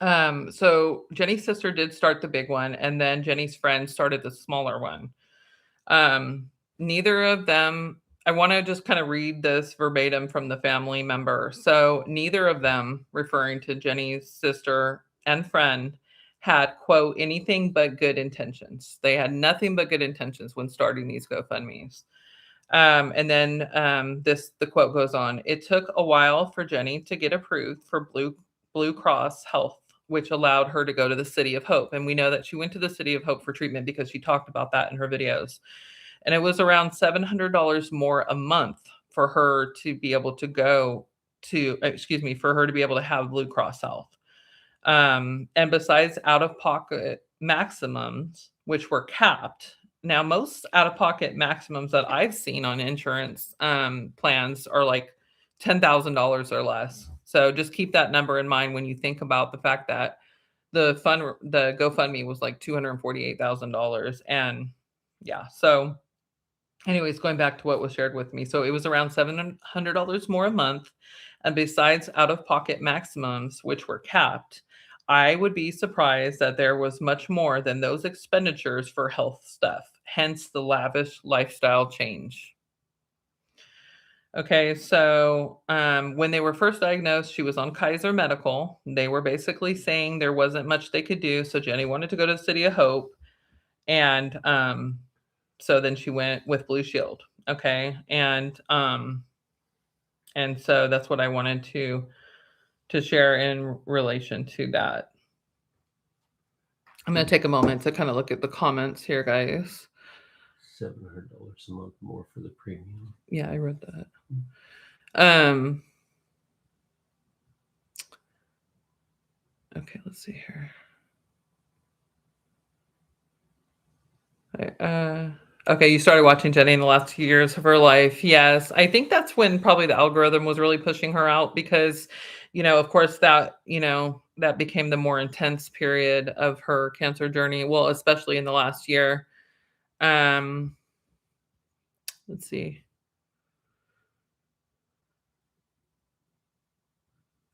So Jenny's sister did start the big one, and then Jenny's friend started the smaller one. Neither of them, I want to just kind of read this verbatim from the family member. So neither of them, referring to Jenny's sister and friend, had, quote, anything but good intentions. They had nothing but good intentions when starting these GoFundMes. And then the quote goes on. It took a while for Jenny to get approved for Blue Cross Health, which allowed her to go to the City of Hope. And we know that she went to the City of Hope for treatment because she talked about that in her videos. And it was around $700 more a month for her to be able to for her to be able to have Blue Cross Health. And besides out-of-pocket maximums, which were capped. Now, most out-of-pocket maximums that I've seen on insurance plans are like $10,000 or less. So just keep that number in mind when you think about the fact that the GoFundMe was like $248,000. And yeah, so anyways, going back to what was shared with me. So it was around $700 more a month. And besides out-of-pocket maximums, which were capped, I would be surprised that there was much more than those expenditures for health stuff, hence the lavish lifestyle change. Okay, so when they were first diagnosed, she was on Kaiser Medical. They were basically saying there wasn't much they could do. So Jenny wanted to go to the City of Hope. And so then she went with Blue Shield. Okay. And so that's what I wanted to share in relation to that. I'm going to take a moment to kind of look at the comments here, guys. $700 a month more for the premium. Yeah, I read that. Okay, let's see here. Okay, you started watching Jenny in the last 2 years of her life. Yes, I think that's when probably the algorithm was really pushing her out because, of course, that became the more intense period of her cancer journey. Well, especially in the last year. Let's see.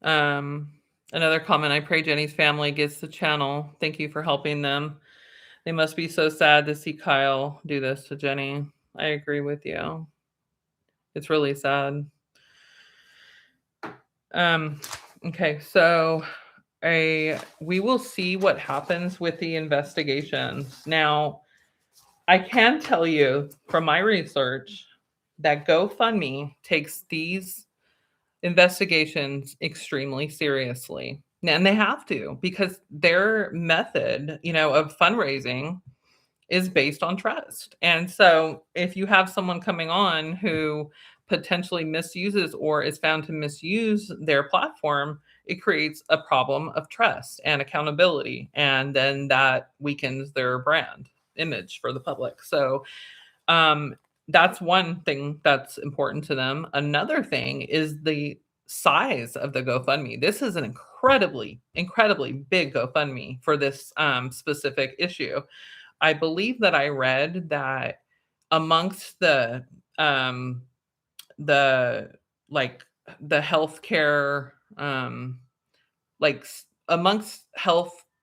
Another comment. I pray Jenny's family gets the channel. Thank you for helping them. They must be so sad to see Kyle do this to Jenny. I agree with you. It's really sad. Okay, so we will see what happens with the investigations. Now, I can tell you from my research that GoFundMe takes these investigations extremely seriously. And they have to, because their method, of fundraising is based on trust. And so if you have someone coming on who potentially misuses or is found to misuse their platform, it creates a problem of trust and accountability. And then that weakens their brand image for the public. So that's one thing that's important to them. Another thing is the size of the GoFundMe. This is an incredibly, incredibly big GoFundMe for this specific issue. I believe that I read that amongst the like the healthcare amongst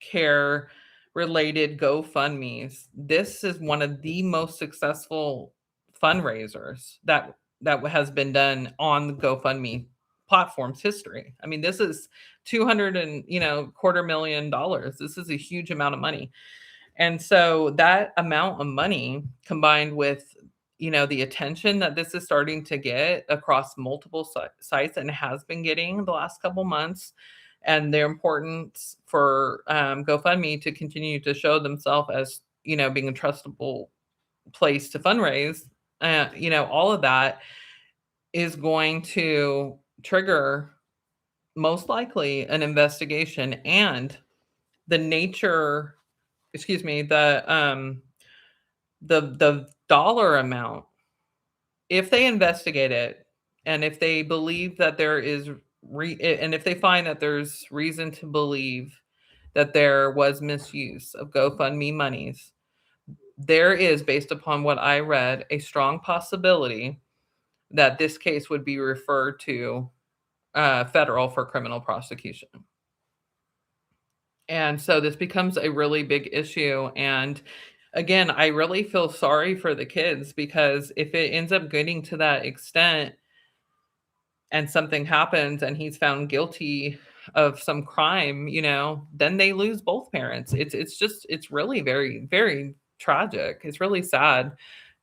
care related GoFundMe's. This is one of the most successful fundraisers that has been done on the GoFundMe platform's history. I mean, this is 200 and, quarter million dollars. This is a huge amount of money. And so that amount of money combined with, the attention that this is starting to get across multiple sites and has been getting the last couple months, and their importance for GoFundMe to continue to show themselves as, being a trustable place to fundraise, all of that is going to trigger most likely an investigation, and the nature, excuse me, the dollar amount, if they investigate it, and if they believe that there is and if they find that there's reason to believe that there was misuse of GoFundMe monies, there is, based upon what I read, a strong possibility that this case would be referred to federal for criminal prosecution. And so this becomes a really big issue. And again, I really feel sorry for the kids, because if it ends up getting to that extent and something happens and he's found guilty of some crime, then they lose both parents. It's really very, very tragic. It's really sad.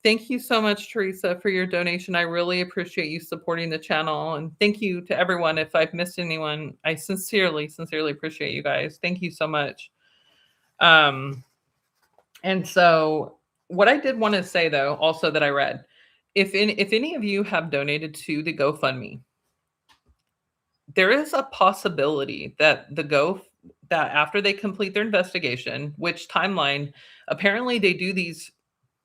Thank you so much, Teresa, for your donation. I really appreciate you supporting the channel. And thank you to everyone. If I've missed anyone, I sincerely, sincerely appreciate you guys. Thank you so much. And so what I did want to say, though, also that I read, if any of you have donated to the GoFundMe, there is a possibility that that after they complete their investigation, which timeline, apparently they do these,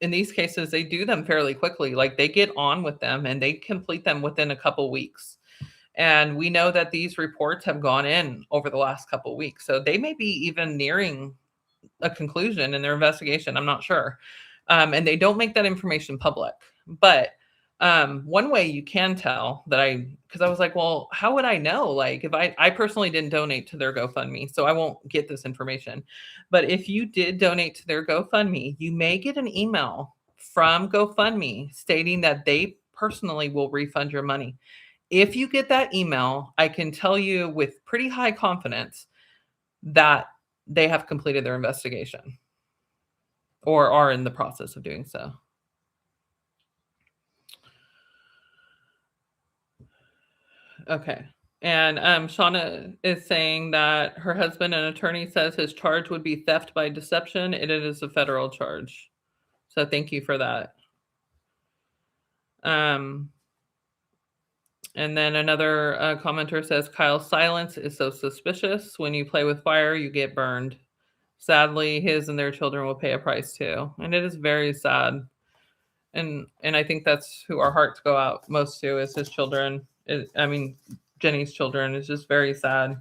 in these cases, they do them fairly quickly. Like, they get on with them and they complete them within a couple weeks. And we know that these reports have gone in over the last couple weeks. So they may be even nearing a conclusion in their investigation. I'm not sure. And they don't make that information public. But one way you can tell that because I was like, well, how would I know? Like, if I personally didn't donate to their GoFundMe, so I won't get this information. But if you did donate to their GoFundMe, you may get an email from GoFundMe stating that they personally will refund your money. If you get that email, I can tell you with pretty high confidence that they have completed their investigation or are in the process of doing so. Okay. And Shauna is saying that her husband, an attorney, says his charge would be theft by deception. It is a federal charge. So thank you for that. And then another commenter says, Kyle's silence is so suspicious. When you play with fire, you get burned. Sadly, his and their children will pay a price too. And it is very sad. And I think that's who our hearts go out most to, is his children. Jenny's children. Is just very sad.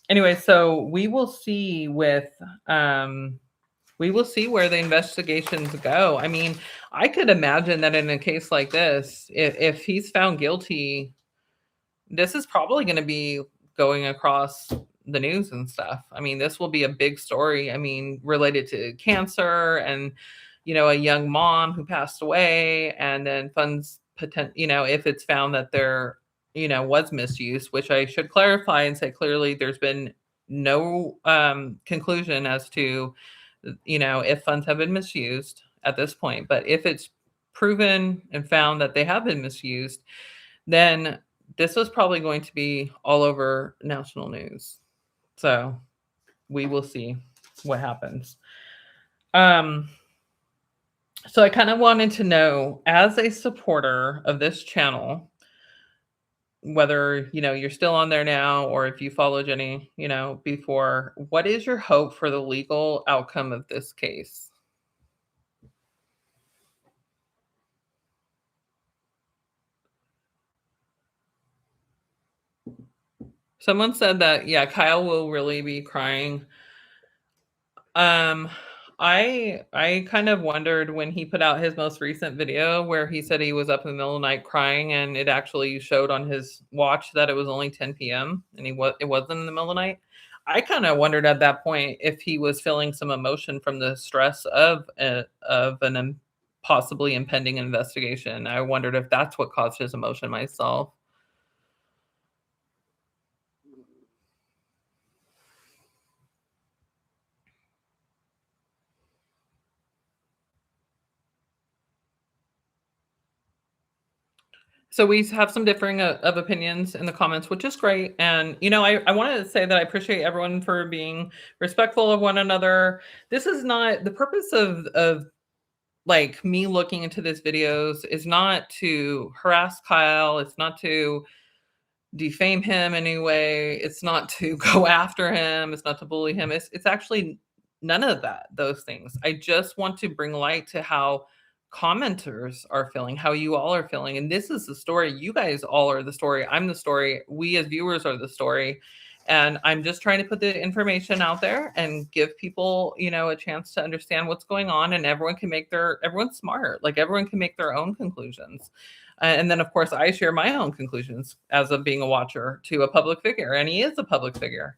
Anyway, so we will see where the investigations go. I mean, I could imagine that in a case like this, if he's found guilty, this is probably going to be going across the news and stuff. I mean, this will be a big story. I mean, related to cancer and, a young mom who passed away, and then funds if it's found that there, was misuse, which I should clarify and say clearly, there's been no conclusion as to, if funds have been misused at this point. But if it's proven and found that they have been misused, then this was probably going to be all over national news. So we will see what happens. So I kind of wanted to know, as a supporter of this channel, whether, you're still on there now or if you follow Jenny, before, what is your hope for the legal outcome of this case? Someone said that, yeah, Kyle will really be crying. I kind of wondered when he put out his most recent video where he said he was up in the middle of the night crying, and it actually showed on his watch that it was only 10 p.m. and it wasn't in the middle of the night. I kind of wondered at that point if he was feeling some emotion from the stress of an possibly impending investigation. I wondered if that's what caused his emotion myself. So we have some differing of opinions in the comments, which is great. And I wanted to say that I appreciate everyone for being respectful of one another. This is not the purpose of like me looking into this videos is not to harass Kyle. It's not to defame him anyway. It's not to go after him. It's not to bully him. It's actually none of that, those things. I just want to bring light to how commenters are feeling, how you all are feeling. And this is the story. You guys all are the story. I'm the story. We as viewers are the story. And I'm just trying to put the information out there and give people, a chance to understand what's going on. And everyone's smart. Like everyone can make their own conclusions. And then, of course, I share my own conclusions as of being a watcher to a public figure, and he is a public figure.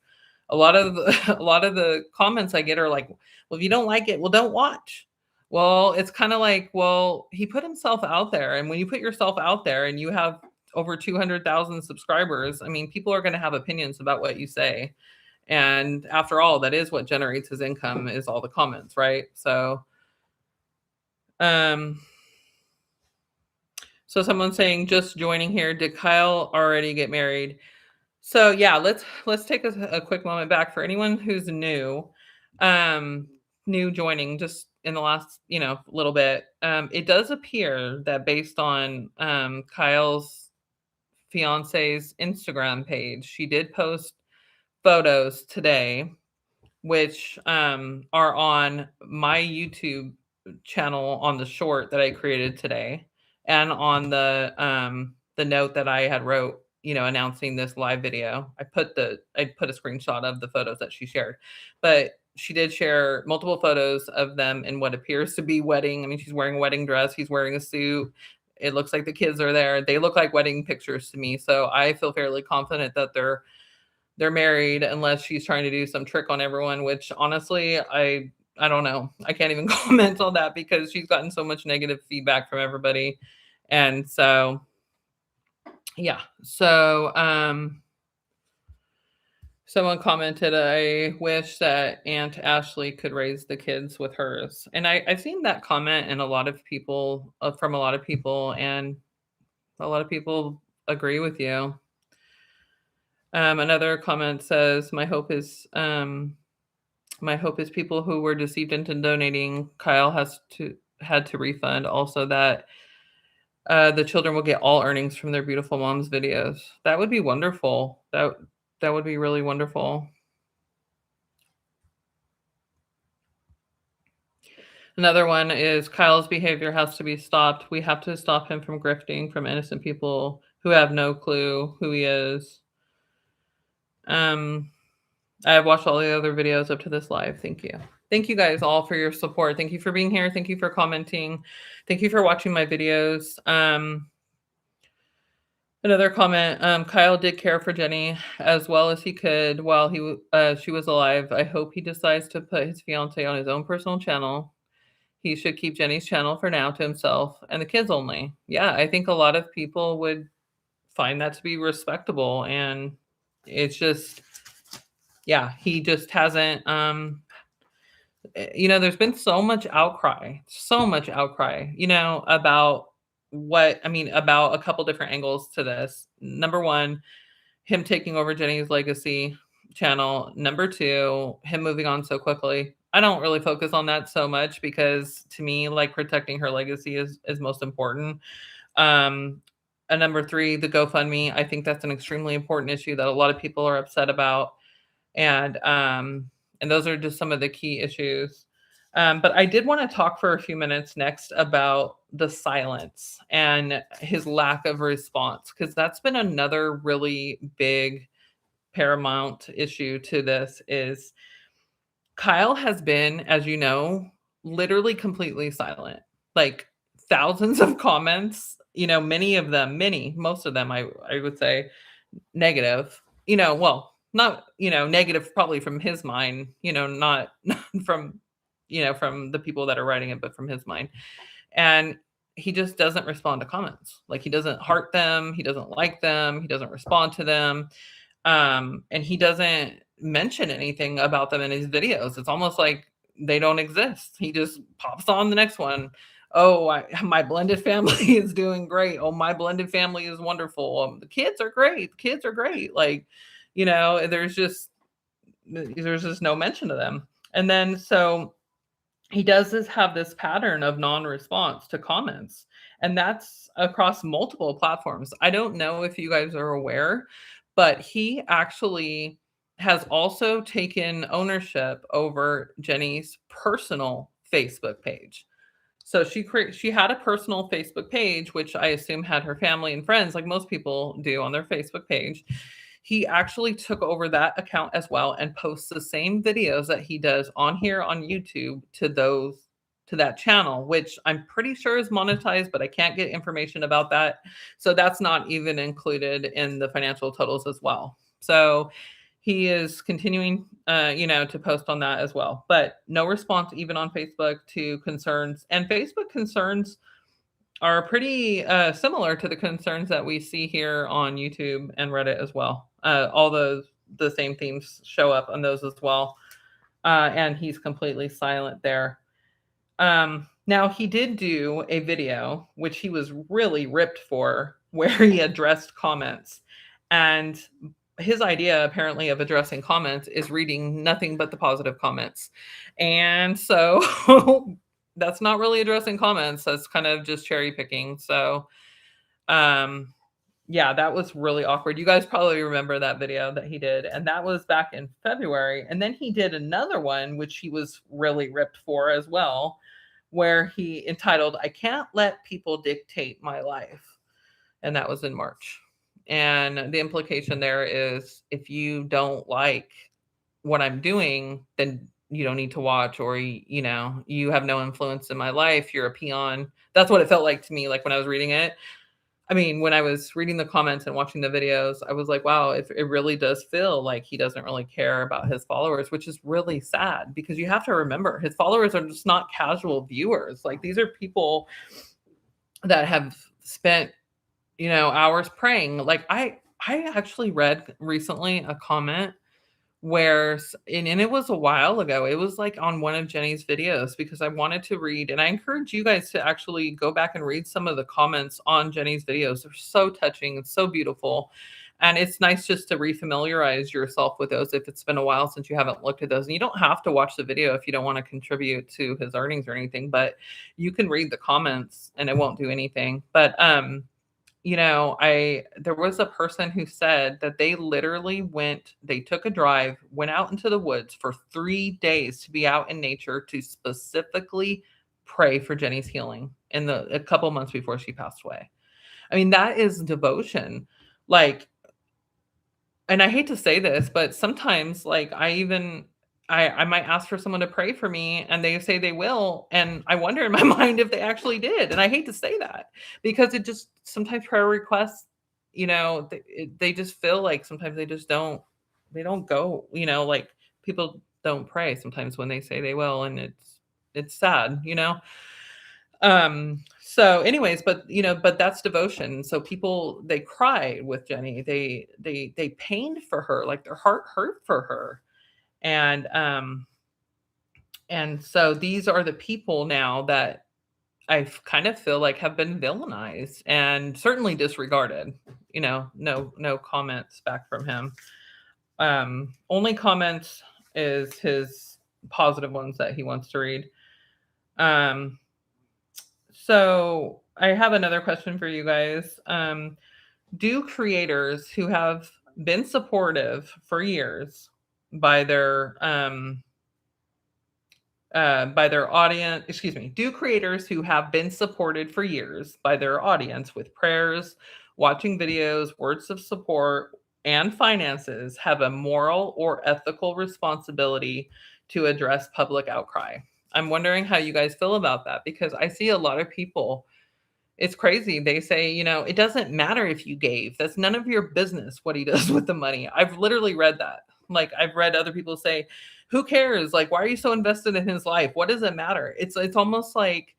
A lot of the comments I get are like, "Well, if you don't like it, well, don't watch." Well, it's kind of like, well, he put himself out there, and when you put yourself out there, and you have over 200,000 subscribers, I mean, people are going to have opinions about what you say, and after all, that is what generates his income is all the comments, right? Um, So someone's saying just joining here, did Kyle already get married? So yeah, let's take a quick moment back for anyone who's um, new joining just in the last little bit. It does appear that based on Kyle's fiance's Instagram page, she did post photos today which are on my YouTube channel on the short that I created today and on the note that I had wrote, announcing this live video. I put a screenshot of the photos that she shared. But she did share multiple photos of them in what appears to be wedding. I mean, she's wearing a wedding dress, he's wearing a suit. It looks like the kids are there. They look like wedding pictures to me. So I feel fairly confident that they're married unless she's trying to do some trick on everyone, which honestly, I don't know. I can't even comment on that because she's gotten so much negative feedback from everybody. And so yeah. So someone commented, I wish that Aunt Ashley could raise the kids with hers. And I've seen that comment in a lot of people from a lot of people, and a lot of people agree with you. Another comment says, my hope is people who were deceived into donating, Kyle had to refund. Also, that the children will get all earnings from their beautiful mom's videos. That would be wonderful. That would be really wonderful. Another one is Kyle's behavior has to be stopped. We have to stop him from grifting from innocent people who have no clue who he is. I have watched all the other videos up to this live. Thank you. Thank you guys all for your support. Thank you for being here. Thank you for commenting. Thank you for watching my videos. Another comment, Kyle did care for Jenny as well as he could while she was alive. I hope he decides to put his fiance on his own personal channel. He should keep Jenny's channel for now to himself and the kids only. Yeah, I think a lot of people would find that to be respectable, and it's just yeah, he just hasn't there's been so much outcry, about about a couple different angles to this. Number one, him taking over Jenny's legacy channel. Number two, him moving on so quickly. I don't really focus on that so much because to me, like protecting her legacy is most important. Um, and number three, the GoFundMe. I think that's an extremely important issue that a lot of people are upset about. And those are just some of the key issues. But I did want to talk for a few minutes next about the silence and his lack of response, because that's been another really big paramount issue to this is Kyle has been, as you know, literally completely silent. Like thousands of comments, most of them I would say negative. not, negative probably from his mind, not not from, from the people that are writing it, but from his mind. And he just doesn't respond to comments. Like, he doesn't heart them, he doesn't like them, he doesn't respond to them. And he doesn't mention anything about them in his videos. It's almost like they don't exist. He just pops on the next one. Oh, my blended family is doing great. Oh, my blended family is wonderful. The kids are great. The kids are great. Like, there's just no mention of them. And then so he does have this pattern of non-response to comments, and that's across multiple platforms. I don't know if you guys are aware, but he actually has also taken ownership over Jenny's personal Facebook page. So she had a personal Facebook page, which I assume had her family and friends, like most people do on their Facebook page. He actually took over that account as well and posts the same videos that he does on here on YouTube to that channel, which I'm pretty sure is monetized, but I can't get information about that. So that's not even included in the financial totals as well. So he is continuing, to post on that as well, but no response even on Facebook to concerns. And Facebook concerns are pretty similar to the concerns that we see here on YouTube and Reddit as well. All the same themes show up on those as well, and he's completely silent there. Now he did do a video which he was really ripped for, where he addressed comments, and his idea apparently of addressing comments is reading nothing but the positive comments. And so that's not really addressing comments. That's kind of just cherry picking. So um yeah, that was really awkward. You guys probably remember that video that he did, and that was back in February. And then he did another one, which he was really ripped for as well, where he entitled, I Can't Let People Dictate My Life. And that was in March. And the implication there is, if you don't like what I'm doing, then you don't need to watch, or, you have no influence in my life. You're a peon. That's what it felt like to me, like when I was reading it. I mean, when I was reading the comments and watching the videos, I was like, wow, it really does feel like he doesn't really care about his followers, which is really sad, because you have to remember his followers are just not casual viewers. Like, these are people that have spent, hours praying. Like, I actually read recently a comment where and it was a while ago. It was like on one of Jenny's videos, because I wanted to read, and I encourage you guys to actually go back and read some of the comments on Jenny's videos. They're so touching and so beautiful. And it's nice just to refamiliarize yourself with those if it's been a while since you haven't looked at those. And you don't have to watch the video if you don't want to contribute to his earnings or anything, but you can read the comments and it won't do anything. But there was a person who said that they took a drive, went out into the woods for 3 days to be out in nature to specifically pray for Jenny's healing a couple months before she passed away. I mean, that is devotion. Like, and I hate to say this, but sometimes, like, I might ask for someone to pray for me, and they say they will, and I wonder in my mind if they actually did. And I hate to say that, because it just sometimes prayer requests, they just feel like sometimes they don't go, like, people don't pray sometimes when they say they will, and it's sad. So anyways, but that's devotion. So people, they cried with Jenny. They pained for her, like their heart hurt for her. And so these are the people now that I kind of feel like have been villainized and certainly disregarded. No comments back from him. Only comments is his positive ones that he wants to read. So I have another question for you guys. Do creators who have been supportive for years by their audience, excuse me, do creators who have been supported for years by their audience with prayers, watching videos, words of support, and finances have a moral or ethical responsibility to address public outcry? I'm wondering how you guys feel about that, because I see a lot of people It's crazy. They say, it doesn't matter if you gave. That's none of your business what he does with the money. I've literally read that. Like I've read other people say, "Who cares? Like why are you so invested in his life? What does it matter?" It's almost like,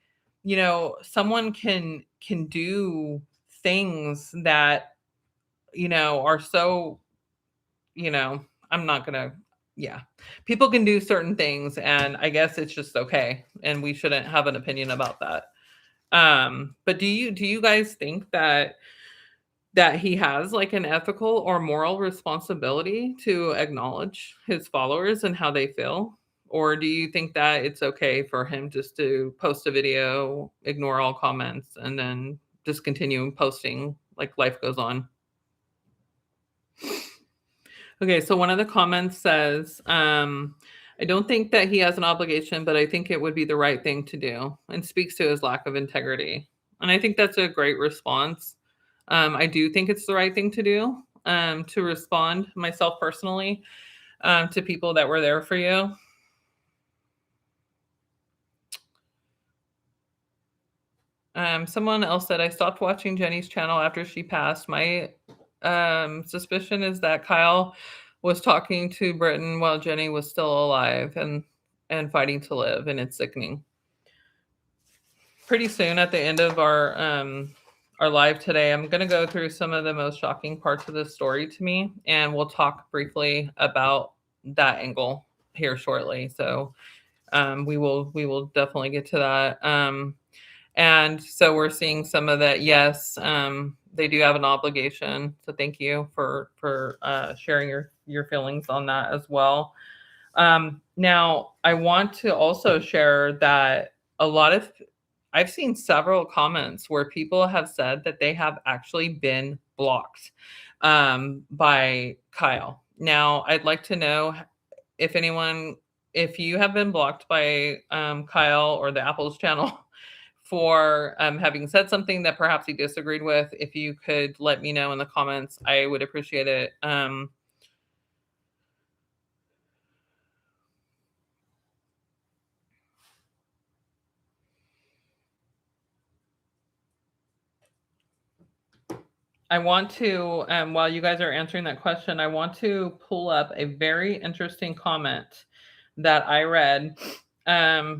someone can do things that, are so, I'm not going to yeah. People can do certain things and I guess it's just okay and we shouldn't have an opinion about that. But do you guys think that he has like an ethical or moral responsibility to acknowledge his followers and how they feel? Or do you think that it's okay for him just to post a video, ignore all comments, and then just continue posting like life goes on? Okay, so one of the comments says, I don't think that he has an obligation, but I think it would be the right thing to do and speaks to his lack of integrity. And I think that's a great response. I do think it's the right thing to do to respond myself personally to people that were there for you. Someone else said, I stopped watching Jenny's channel after she passed. My suspicion is that Kyle was talking to Britain while Jenny was still alive and fighting to live, and it's sickening. Pretty soon at the end of our live today, I'm going to go through some of the most shocking parts of this story to me, and we'll talk briefly about that angle here shortly. So we will definitely get to that. And so we're seeing some of that. Yes, they do have an obligation. So thank you for sharing your feelings on that as well. Now, I want to also share that I've seen several comments where people have said that they have actually been blocked by Kyle. Now, I'd like to know if if you have been blocked by Kyle or the Apple's channel for having said something that perhaps he disagreed with. If you could let me know in the comments, I would appreciate it. I want to, while you guys are answering that question, I want to pull up a very interesting comment that I read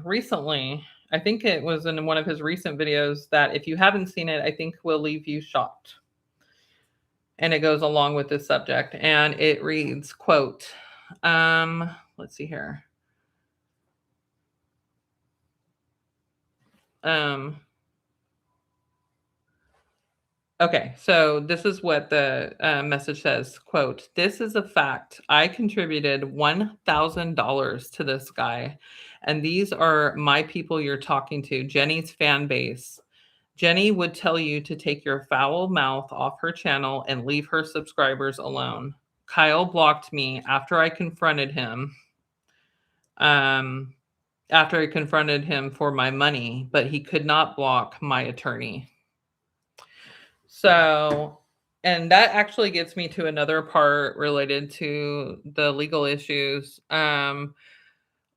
recently. I think it was in one of his recent videos that if you haven't seen it, I think will leave you shocked. And it goes along with this subject. And it reads, quote, let's see here. Okay, so this is what the message says, quote, "This is a fact. I contributed $1,000 to this guy, and these are my people you're talking to, Jenny's fan base. Jenny would tell you to take your foul mouth off her channel and leave her subscribers alone. Kyle blocked me um, after I confronted him for my money, but he could not block my attorney." So, and that actually gets me to another part related to the legal issues. I'm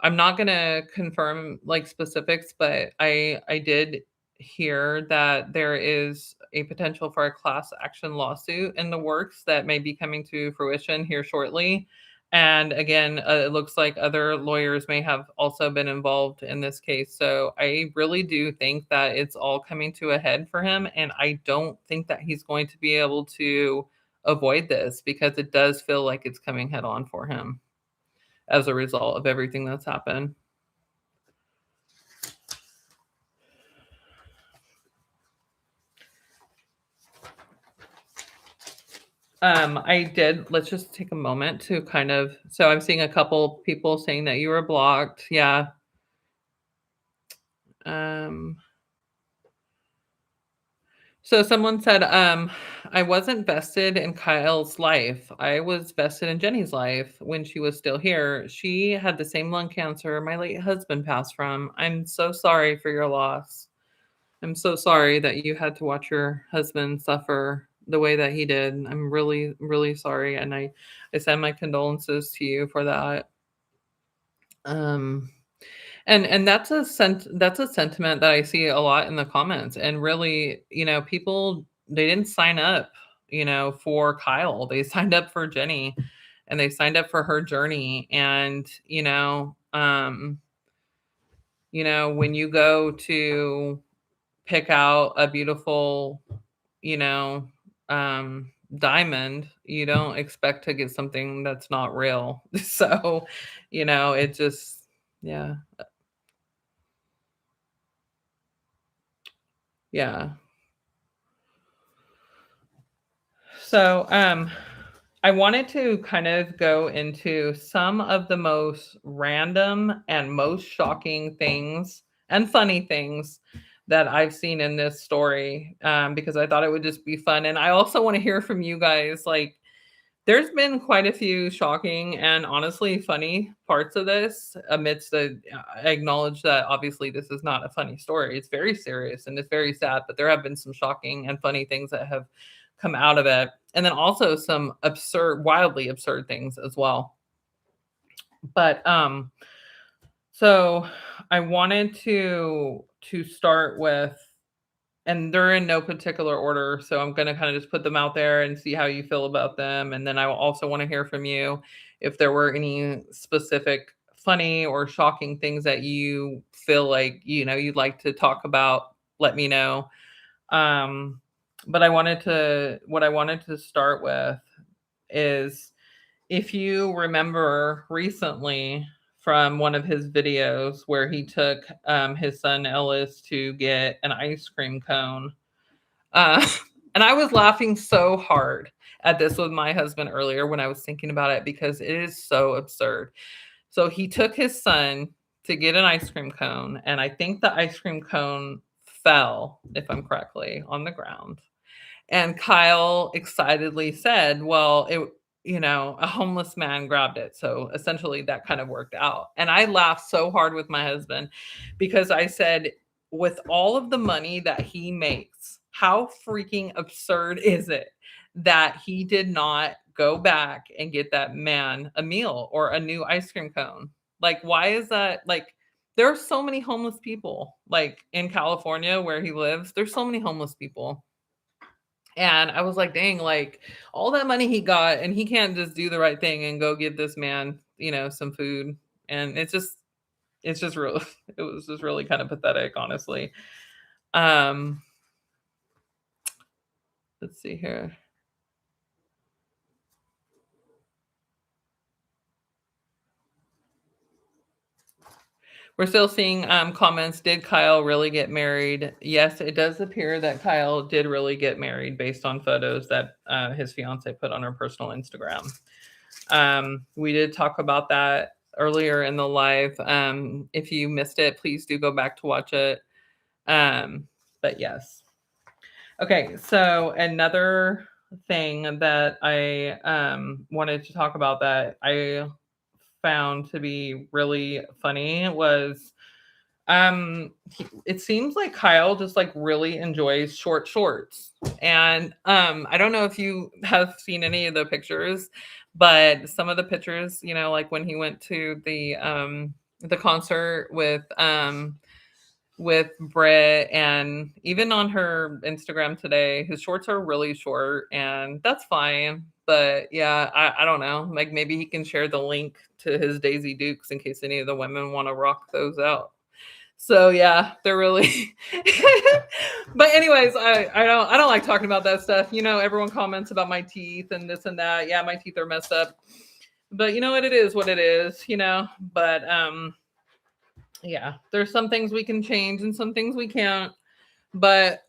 not going to confirm like specifics, but I did hear that there is a potential for a class action lawsuit in the works that may be coming to fruition here shortly. And again, it looks like other lawyers may have also been involved in this case. So I really do think that it's all coming to a head for him. And I don't think that he's going to be able to avoid this because it does feel like it's coming head on for him as a result of everything that's happened. Let's just take a moment to so I'm seeing a couple people saying that you were blocked. Yeah. Um, so someone said, I wasn't vested in Kyle's life. I was vested in Jenny's life when she was still here. She had the same lung cancer my late husband passed from. I'm so sorry for your loss. I'm so sorry that you had to watch your husband suffer the way that he did. I'm really, really sorry. And I send my condolences to you for that. Um, And that's a sentiment that I see a lot in the comments, and really, people, they didn't sign up, for Kyle. They signed up for Jenny, and they signed up for her journey. And, when you go to pick out a beautiful, you know, diamond, you don't expect to get something that's not real. So, it just, yeah, yeah. So, I wanted to kind of go into some of the most random and most shocking things and funny things that I've seen in this story, because I thought it would just be fun. And I also want to hear from you guys. Like, there's been quite a few shocking and honestly funny parts of this amidst the I acknowledge that obviously this is not a funny story. It's very serious and it's very sad, but there have been some shocking and funny things that have come out of it. And then also some absurd, wildly absurd things as well. But so I wanted to start with, and they're in no particular order, so I'm gonna kinda just put them out there and see how you feel about them, and then I also wanna hear from you if there were any specific funny or shocking things that you feel like, you'd like to talk about, let me know. Um, but what I wanted to start with is, if you remember recently from one of his videos where he took, his son Ellis to get an ice cream cone, uh, and I was laughing so hard at this with my husband earlier when I was thinking about it because it is so absurd. So he took his son to get an ice cream cone, and I think the ice cream cone fell, if I'm correctly, on the ground. And Kyle excitedly said, "Well, a homeless man grabbed it." So essentially that kind of worked out. And I laughed so hard with my husband because I said, with all of the money that he makes, how freaking absurd is it that he did not go back and get that man a meal or a new ice cream cone? Like, why is that? Like, there are so many homeless people, like in California where he lives, there's so many homeless people. And I was like, dang, like all that money he got, and he can't just do the right thing and go give this man, some food. And it's just real. It was just really kind of pathetic, honestly. Um, let's see here. We're still seeing comments. Did Kyle really get married? Yes, it does appear that Kyle did really get married based on photos that his fiance put on her personal Instagram. We did talk about that earlier in the live. If you missed it, please do go back to watch it. But yes. Okay, so another thing that I wanted to talk about that I found to be really funny was, it seems like Kyle just like really enjoys short shorts. And I don't know if you have seen any of the pictures, but some of the pictures, like when he went to the concert with Brit, and even on her Instagram today, his shorts are really short, and that's fine. But yeah, I don't know. Like, maybe he can share the link to his Daisy Dukes in case any of the women want to rock those out. So yeah, they're really but anyways, I don't like talking about that stuff. Everyone comments about my teeth and this and that. Yeah, my teeth are messed up. But you know what, it is what it is. But yeah, there's some things we can change and some things we can't. But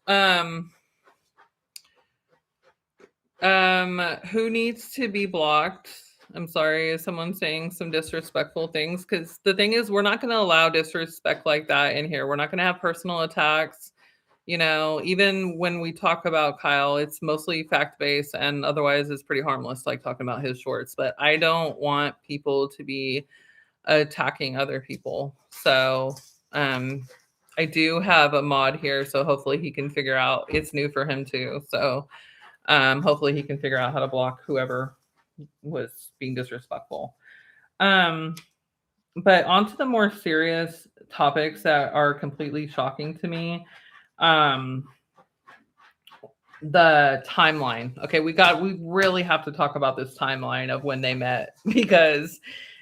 who needs to be blocked? I'm sorry, is someone saying some disrespectful things? Because the thing is, we're not going to allow disrespect like that in here. We're not going to have personal attacks. Even when we talk about Kyle, it's mostly fact based, and otherwise it's pretty harmless, like talking about his shorts. But I don't want people to be attacking other people. So I do have a mod here, so hopefully he can figure out, it's new for him too. So hopefully he can figure out how to block whoever was being disrespectful. Um, But onto the more serious topics that are completely shocking to me. Um, the timeline. Okay, we really have to talk about this timeline of when they met because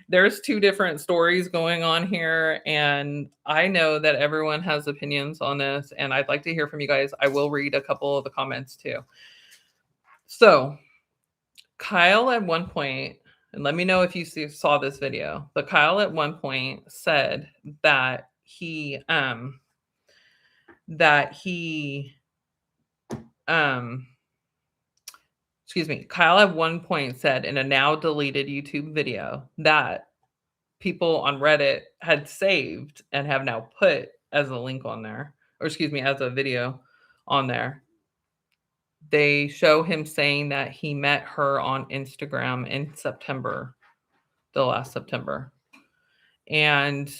there's two different stories going on here, and I know that everyone has opinions on this, and I'd like to hear from you guys. I will read a couple of the comments too. So, Kyle at one point, and let me know if you saw this video, but Kyle at one point said that that he um excuse me, Kyle at one point said in a now deleted YouTube video that people on Reddit had saved and have now put as a link on there, or excuse me, as a video on there. They show him saying that he met her on Instagram in September, the last September. And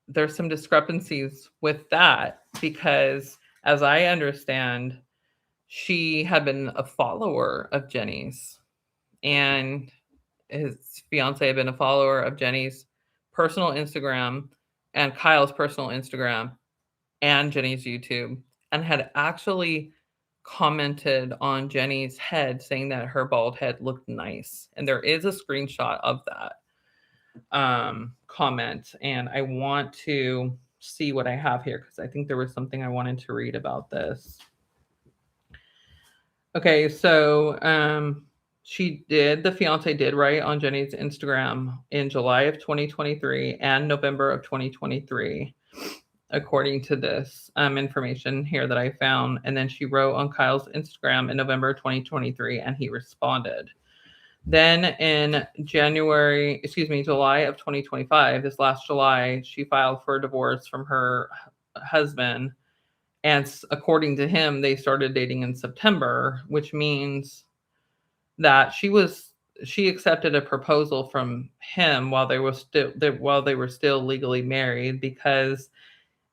there's some discrepancies with that because, as I understand, she had been a follower of Jenny's, and his fiance had been a follower of Jenny's personal Instagram and Kyle's personal Instagram and Jenny's YouTube, and had actually commented on Jenny's head saying that her bald head looked nice. And there is a screenshot of that comment. And I want to see what I have here because I think there was something I wanted to read about this. Okay, so the fiance did write on Jenny's Instagram in July of 2023 and November of 2023, according to this information here that I found. And then she wrote on Kyle's Instagram in November 2023, and he responded. Then in July of 2025, this last July, she filed for a divorce from her husband. And according to him, they started dating in September, which means that she accepted a proposal from him while they were still legally married, because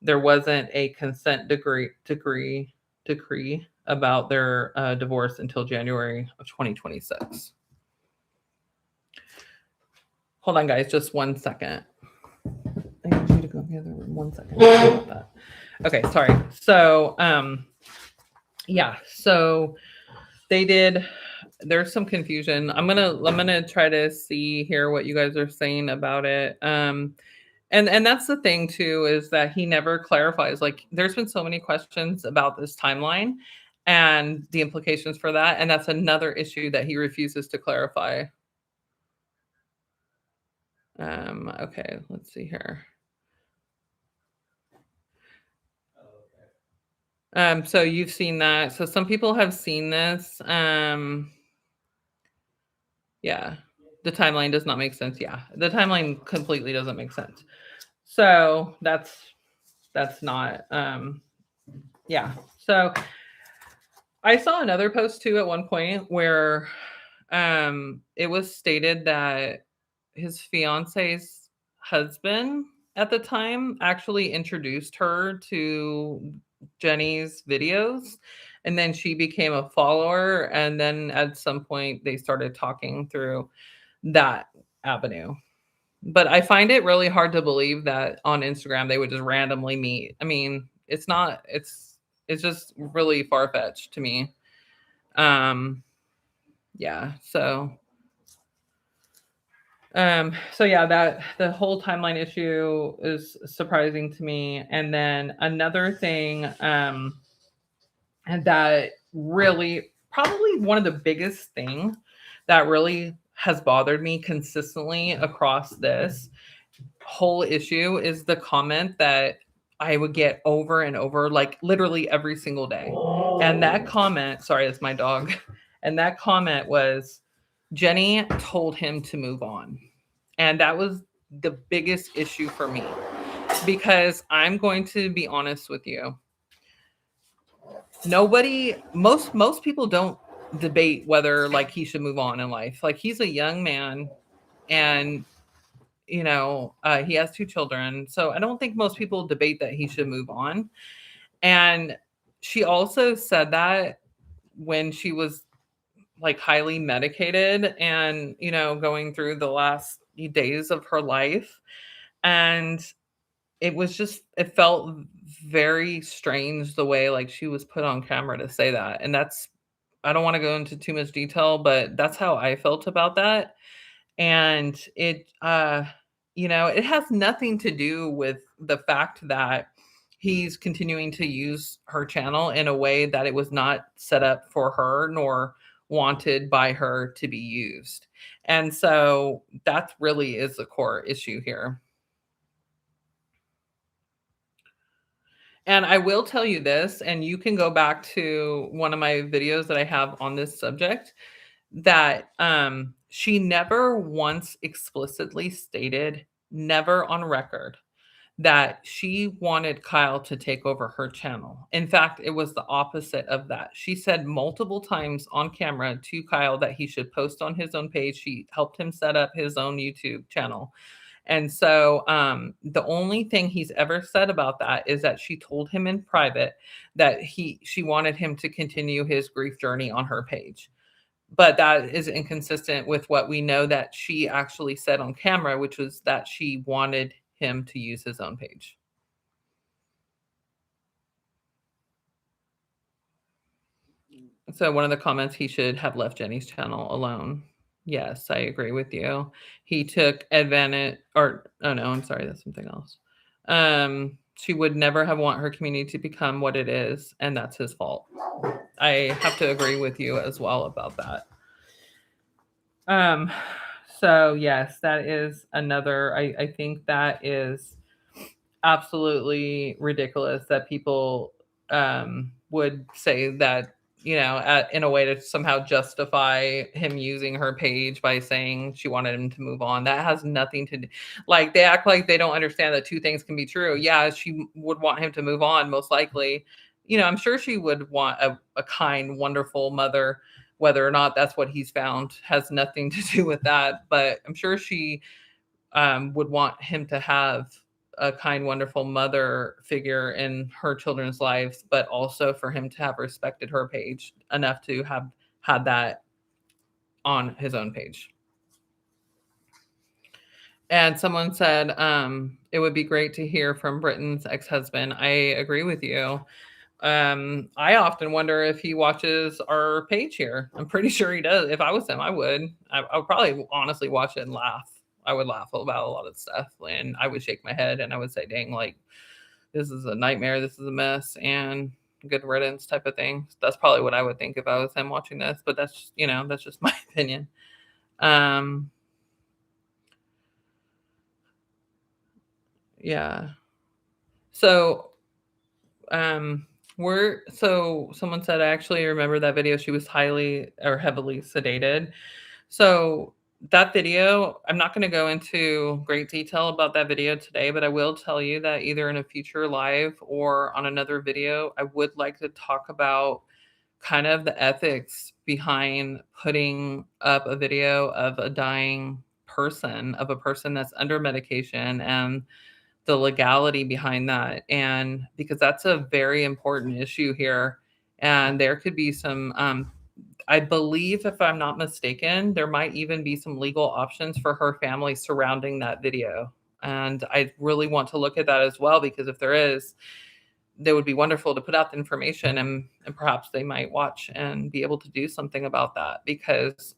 there wasn't a consent decree about their divorce until January of 2026. Hold on, guys, just 1 second. I need you to go in the other room 1 second. Sorry about that. Okay, sorry. So, yeah. So they did. There's some confusion. I'm gonna try to see here what you guys are saying about it. And that's the thing too, is that he never clarifies. Like, there's been so many questions about this timeline and the implications for that, and that's another issue that he refuses to clarify. Okay, let's see here. So you've seen that. So some people have seen this. Yeah, the timeline does not make sense. Yeah, the timeline completely doesn't make sense. So that's not. Yeah. So I saw another post too at one point where it was stated that his fiance's husband at the time actually introduced her to Jenny's videos, and then she became a follower, and then at some point they started talking through that avenue. But I find it really hard to believe that on Instagram they would just randomly meet. I mean, it's just really far-fetched to me. Yeah, so yeah, that the whole timeline issue is surprising to me. And then another thing and that really, probably one of the biggest thing that really has bothered me consistently across this whole issue is the comment that I would get over and over, like literally every single day. And that comment, sorry, that's my dog. And that comment was, Jenny told him to move on. And that was the biggest issue for me, because I'm going to be honest with you. Most people don't debate whether like he should move on in life. Like, he's a young man, and he has 2 children. So I don't think most people debate that he should move on. And she also said that when she was like highly medicated and, going through the last, days of her life. And it felt very strange the way like she was put on camera to say that. And I don't want to go into too much detail, but that's how I felt about that. And it has nothing to do with the fact that he's continuing to use her channel in a way that it was not set up for her nor wanted by her to be used. And so that really is the core issue here. And I will tell you this, and you can go back to one of my videos that I have on this subject, that she never once explicitly stated, never on record, that she wanted Kyle to take over her channel. In fact, it was the opposite of that. She said multiple times on camera to Kyle that he should post on his own page. She helped him set up his own YouTube channel. And so the only thing he's ever said about that is that she told him in private that she wanted him to continue his grief journey on her page. But that is inconsistent with what we know that she actually said on camera, which was that she wanted him to use his own page. So one of the comments, he should have left Jenny's channel alone. Yes, I agree with you. He took advantage, or oh no, I'm sorry, that's something else. She would never have want her community to become what it is, and that's his fault. I have to agree with you as well about that. So yes, that is another, I think that is absolutely ridiculous that people would say that, in a way to somehow justify him using her page by saying she wanted him to move on. That has nothing to do. Like, they act like they don't understand that two things can be true. Yeah, she would want him to move on, most likely. I'm sure she would want a kind, wonderful mother. Whether or not that's what he's found has nothing to do with that. But I'm sure she would want him to have a kind, wonderful mother figure in her children's lives, but also for him to have respected her page enough to have had that on his own page. And someone said, it would be great to hear from Britton's ex-husband. I agree with you. I often wonder if he watches our page here. I'm pretty sure he does. If I was him, I would. I would probably honestly watch it and laugh. I would laugh about a lot of stuff, and I would shake my head and I would say, dang, like, this is a nightmare. This is a mess, and good riddance type of thing. That's probably what I would think if I was him watching this, but that's just my opinion. Yeah. So, someone said, I actually remember that video. She was highly or heavily sedated. So that video, I'm not going to go into great detail about that video today, but I will tell you that either in a future live or on another video, I would like to talk about kind of the ethics behind putting up a video of a dying person, of a person that's under medication, and the legality behind that. And because that's a very important issue here. And there could be some, I believe, if I'm not mistaken, there might even be some legal options for her family surrounding that video. And I really want to look at that as well, because if there is, they would be wonderful to put out the information, and perhaps they might watch and be able to do something about that, because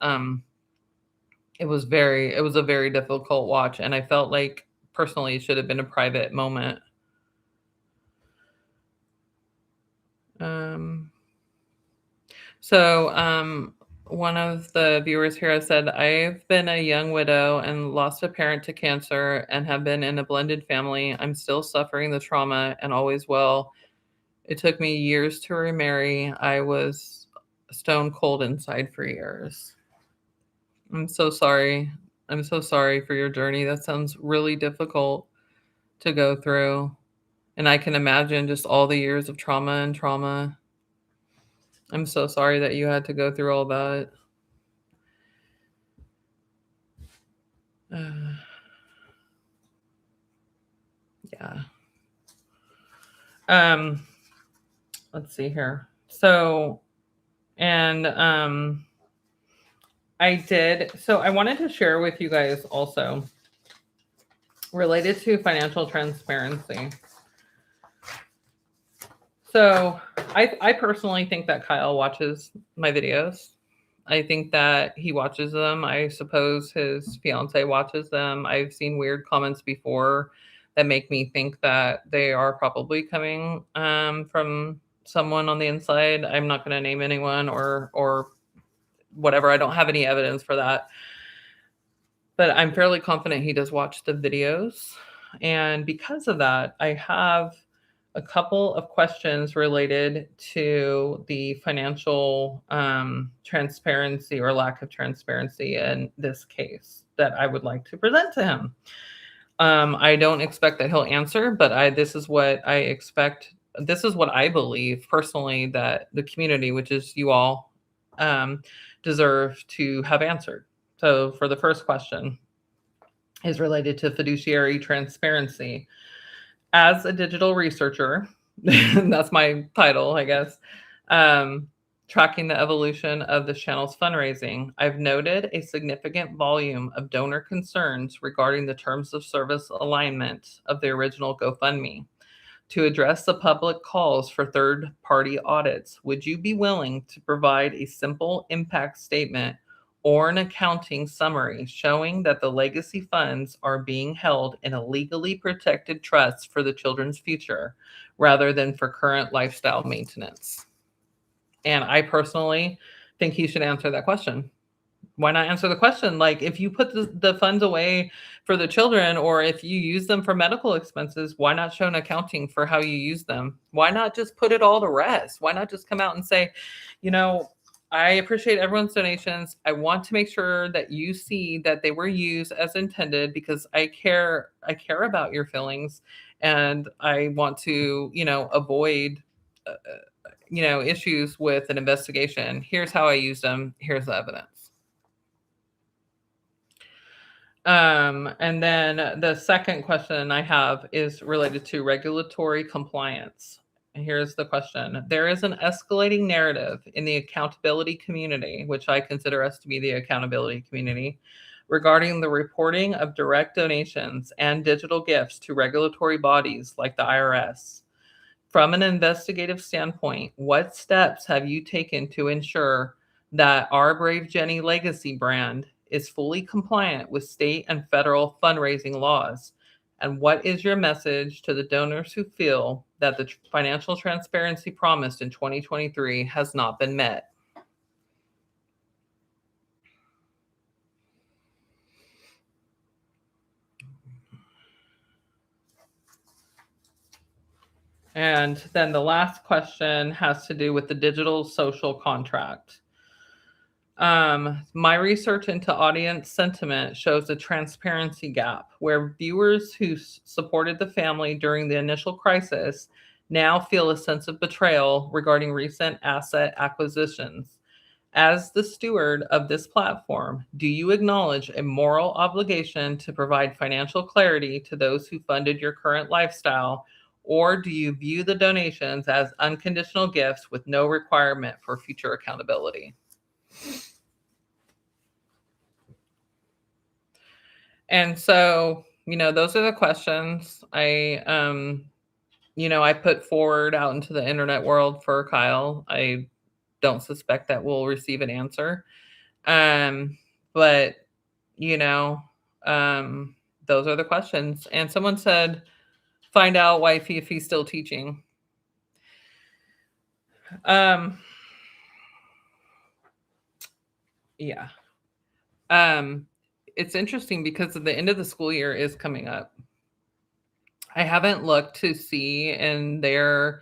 it was a very difficult watch, and I felt like personally it should have been a private moment. One of the viewers here has said, I've been a young widow and lost a parent to cancer and have been in a blended family. I'm still suffering the trauma and always will. It took me years to remarry. I was stone cold inside for years. I'm so sorry. I'm so sorry for your journey. That sounds really difficult to go through. And I can imagine just all the years of trauma and trauma. I'm so sorry that you had to go through all that. Yeah. Let's see here. So, and I wanted to share with you guys also related to financial transparency. So I personally think that Kyle watches my videos. I think that he watches them. I suppose his fiance watches them. I've seen weird comments before that make me think that they are probably coming from someone on the inside. I'm not going to name anyone or whatever. I don't have any evidence for that. But I'm fairly confident he does watch the videos. And because of that, I have a couple of questions related to the financial transparency or lack of transparency in this case that I would like to present to him. I don't expect that he'll answer, but this is what I expect. This is what I believe personally that the community, which is you all, deserve to have answered. So for the first question is related to fiduciary transparency. As a digital researcher, that's my title, I guess, tracking the evolution of the channel's fundraising, I've noted a significant volume of donor concerns regarding the terms of service alignment of the original GoFundMe. To address the public calls for third-party audits, would you be willing to provide a simple impact statement or an accounting summary showing that the legacy funds are being held in a legally protected trust for the children's future rather than for current lifestyle maintenance? And I personally think he should answer that question. Why not answer the question? Like, if you put the funds away for the children, or if you use them for medical expenses, why not show an accounting for how you use them? Why not just put it all to rest? Why not just come out and say, I appreciate everyone's donations. I want to make sure that you see that they were used as intended because I care about your feelings, and I want to, avoid issues with an investigation. Here's how I used them. Here's the evidence. And then the second question I have is related to regulatory compliance. And here's the question. There is an escalating narrative in the accountability community, which I consider us to be the accountability community, regarding the reporting of direct donations and digital gifts to regulatory bodies like the IRS. From an investigative standpoint, what steps have you taken to ensure that our Brave Jenny legacy brand is fully compliant with state and federal fundraising laws? And what is your message to the donors who feel that the financial transparency promised in 2023 has not been met? And then the last question has to do with the digital social contract. My research into audience sentiment shows a transparency gap where viewers who supported the family during the initial crisis now feel a sense of betrayal regarding recent asset acquisitions. As the steward of this platform, do you acknowledge a moral obligation to provide financial clarity to those who funded your current lifestyle, or do you view the donations as unconditional gifts with no requirement for future accountability? And so, those are the questions I put forward out into the internet world for Kyle. I don't suspect that we'll receive an answer. But, those are the questions. And someone said, find out wifey if he's still teaching. Yeah. It's interesting because the end of the school year is coming up. I haven't looked to see in their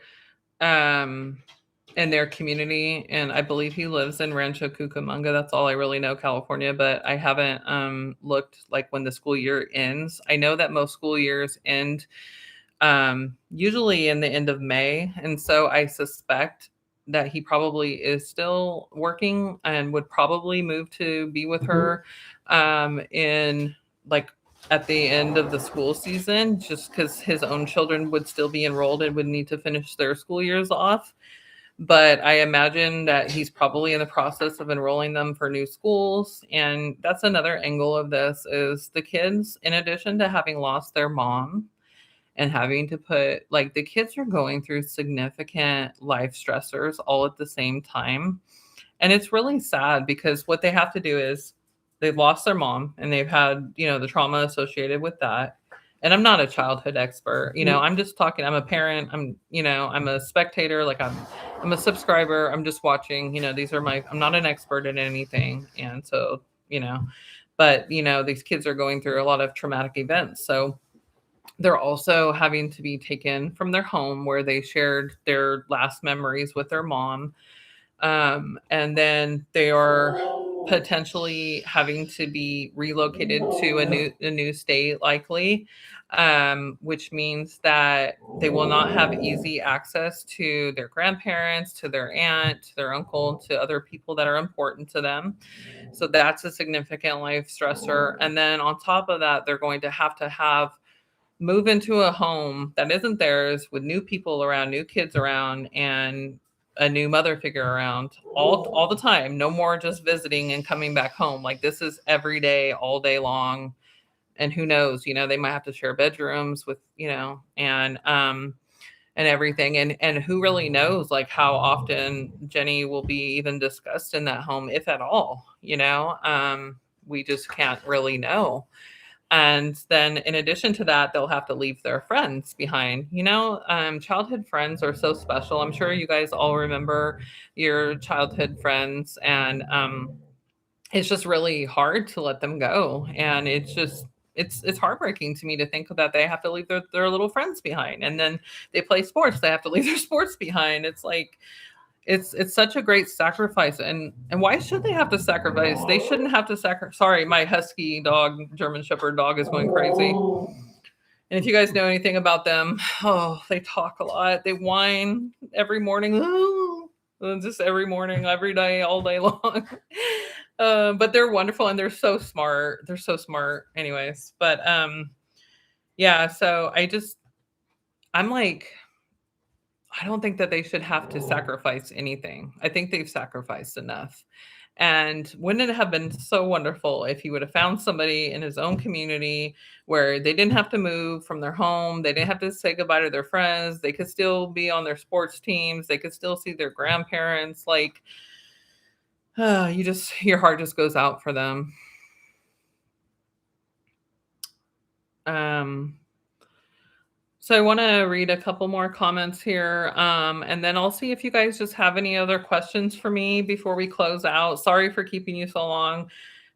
community, and I believe he lives in Rancho Cucamonga. That's all I really know, California, but I haven't looked like when the school year ends. I know that most school years end usually in the end of May, and so I suspect that he probably is still working and would probably move to be with her in at the end of the school season, just because his own children would still be enrolled and would need to finish their school years off. but I imagine that he's probably in the process of enrolling them for new schools. And that's another angle of this is the kids, in addition to having lost their mom and having to put like the kids are going through significant life stressors all at the same time. And it's really sad because what they have to do is they've lost their mom and they've had, the trauma associated with that. And I'm not a childhood expert, I'm just talking, I'm a parent, I'm a spectator, like I'm a subscriber, I'm just watching, I'm not an expert in anything. And so, but these kids are going through a lot of traumatic events. So they're also having to be taken from their home where they shared their last memories with their mom. And then they are potentially having to be relocated to a new state, likely, which means that they will not have easy access to their grandparents, to their aunt, to their uncle, to other people that are important to them. So that's a significant life stressor. And then on top of that, they're going to have move into a home that isn't theirs with new people around, new kids around, and a new mother figure around all the time. No more just visiting and coming back home. Like this is every day, all day long. And who knows, they might have to share bedrooms with, and everything. And who really knows like how often Jenny will be even discussed in that home, if at all, we just can't really know. And then in addition to that, they'll have to leave their friends behind. Childhood friends are so special. I'm sure you guys all remember your childhood friends, and it's just really hard to let them go. And it's heartbreaking to me to think that they have to leave their little friends behind. And then they play sports, they have to leave their sports behind. It's like it's such a great sacrifice. And why should they have to sacrifice? They shouldn't have to sacrifice. Sorry, my husky dog, German Shepherd dog, is going crazy. And if you guys know anything about them, they talk a lot. They whine every morning. Just every morning, every day, all day long. But they're wonderful and they're so smart. They're so smart anyways. But yeah, so I'm like, I don't think that they should have to sacrifice anything. I think they've sacrificed enough. And wouldn't it have been so wonderful if he would have found somebody in his own community where they didn't have to move from their home, they didn't have to say goodbye to their friends, they could still be on their sports teams, they could still see their grandparents. Like, your heart just goes out for them. So I want to read a couple more comments here, and then I'll see if you guys just have any other questions for me before we close out. Sorry for keeping you so long.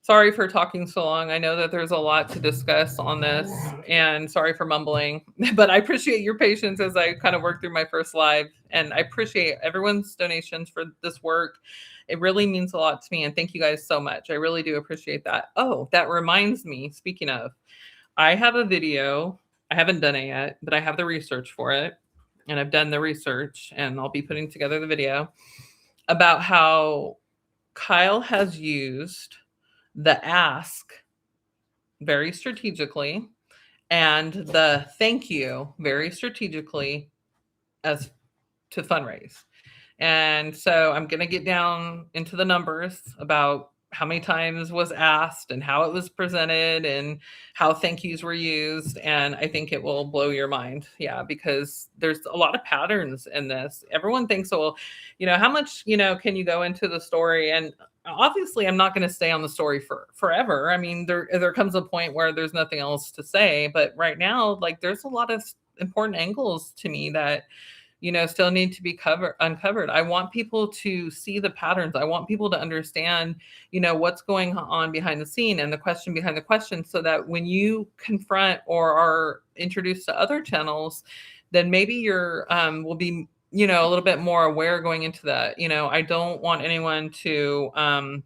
Sorry for talking so long. I know that there's a lot to discuss on this, and sorry for mumbling, but I appreciate your patience as I kind of work through my first live, and I appreciate everyone's donations for this work. It really means a lot to me, and thank you guys so much. I really do appreciate that. Oh, that reminds me, speaking of, I have a video. I haven't done it yet, but I have the research for it. And I've done the research and I'll be putting together the video about how Kyle has used the ask very strategically and the thank you very strategically as to fundraise. And so I'm going to get down into the numbers about how many times was asked and how it was presented and how thank yous were used. And I think it will blow your mind. Yeah, because there's a lot of patterns in this. Everyone thinks, well, how much, can you go into the story? And obviously I'm not going to stay on the story for forever. I mean, there comes a point where there's nothing else to say. But right now, like there's a lot of important angles to me that still need to be uncovered. I want people to see the patterns. I want people to understand, what's going on behind the scene and the question behind the question, so that when you confront or are introduced to other channels, then maybe you're will be, a little bit more aware going into that. I don't want anyone to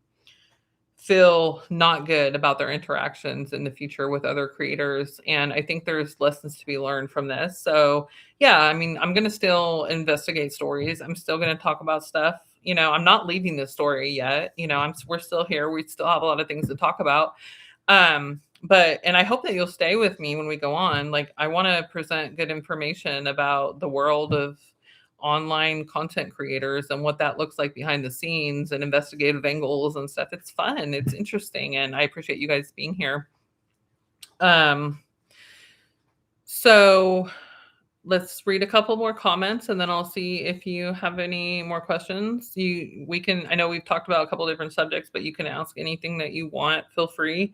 feel not good about their interactions in the future with other creators. And I think there's lessons to be learned from this. So yeah, I mean, I'm going to still investigate stories. I'm still going to talk about stuff. I'm not leaving this story yet. We're still here. We still have a lot of things to talk about. And I hope that you'll stay with me when we go on. Like, I want to present good information about the world of online content creators and what that looks like behind the scenes and investigative angles and stuff. It's fun. It's interesting. And I appreciate you guys being here. So let's read a couple more comments and then I'll see if you have any more questions. I know we've talked about a couple different subjects, but you can ask anything that you want. Feel free.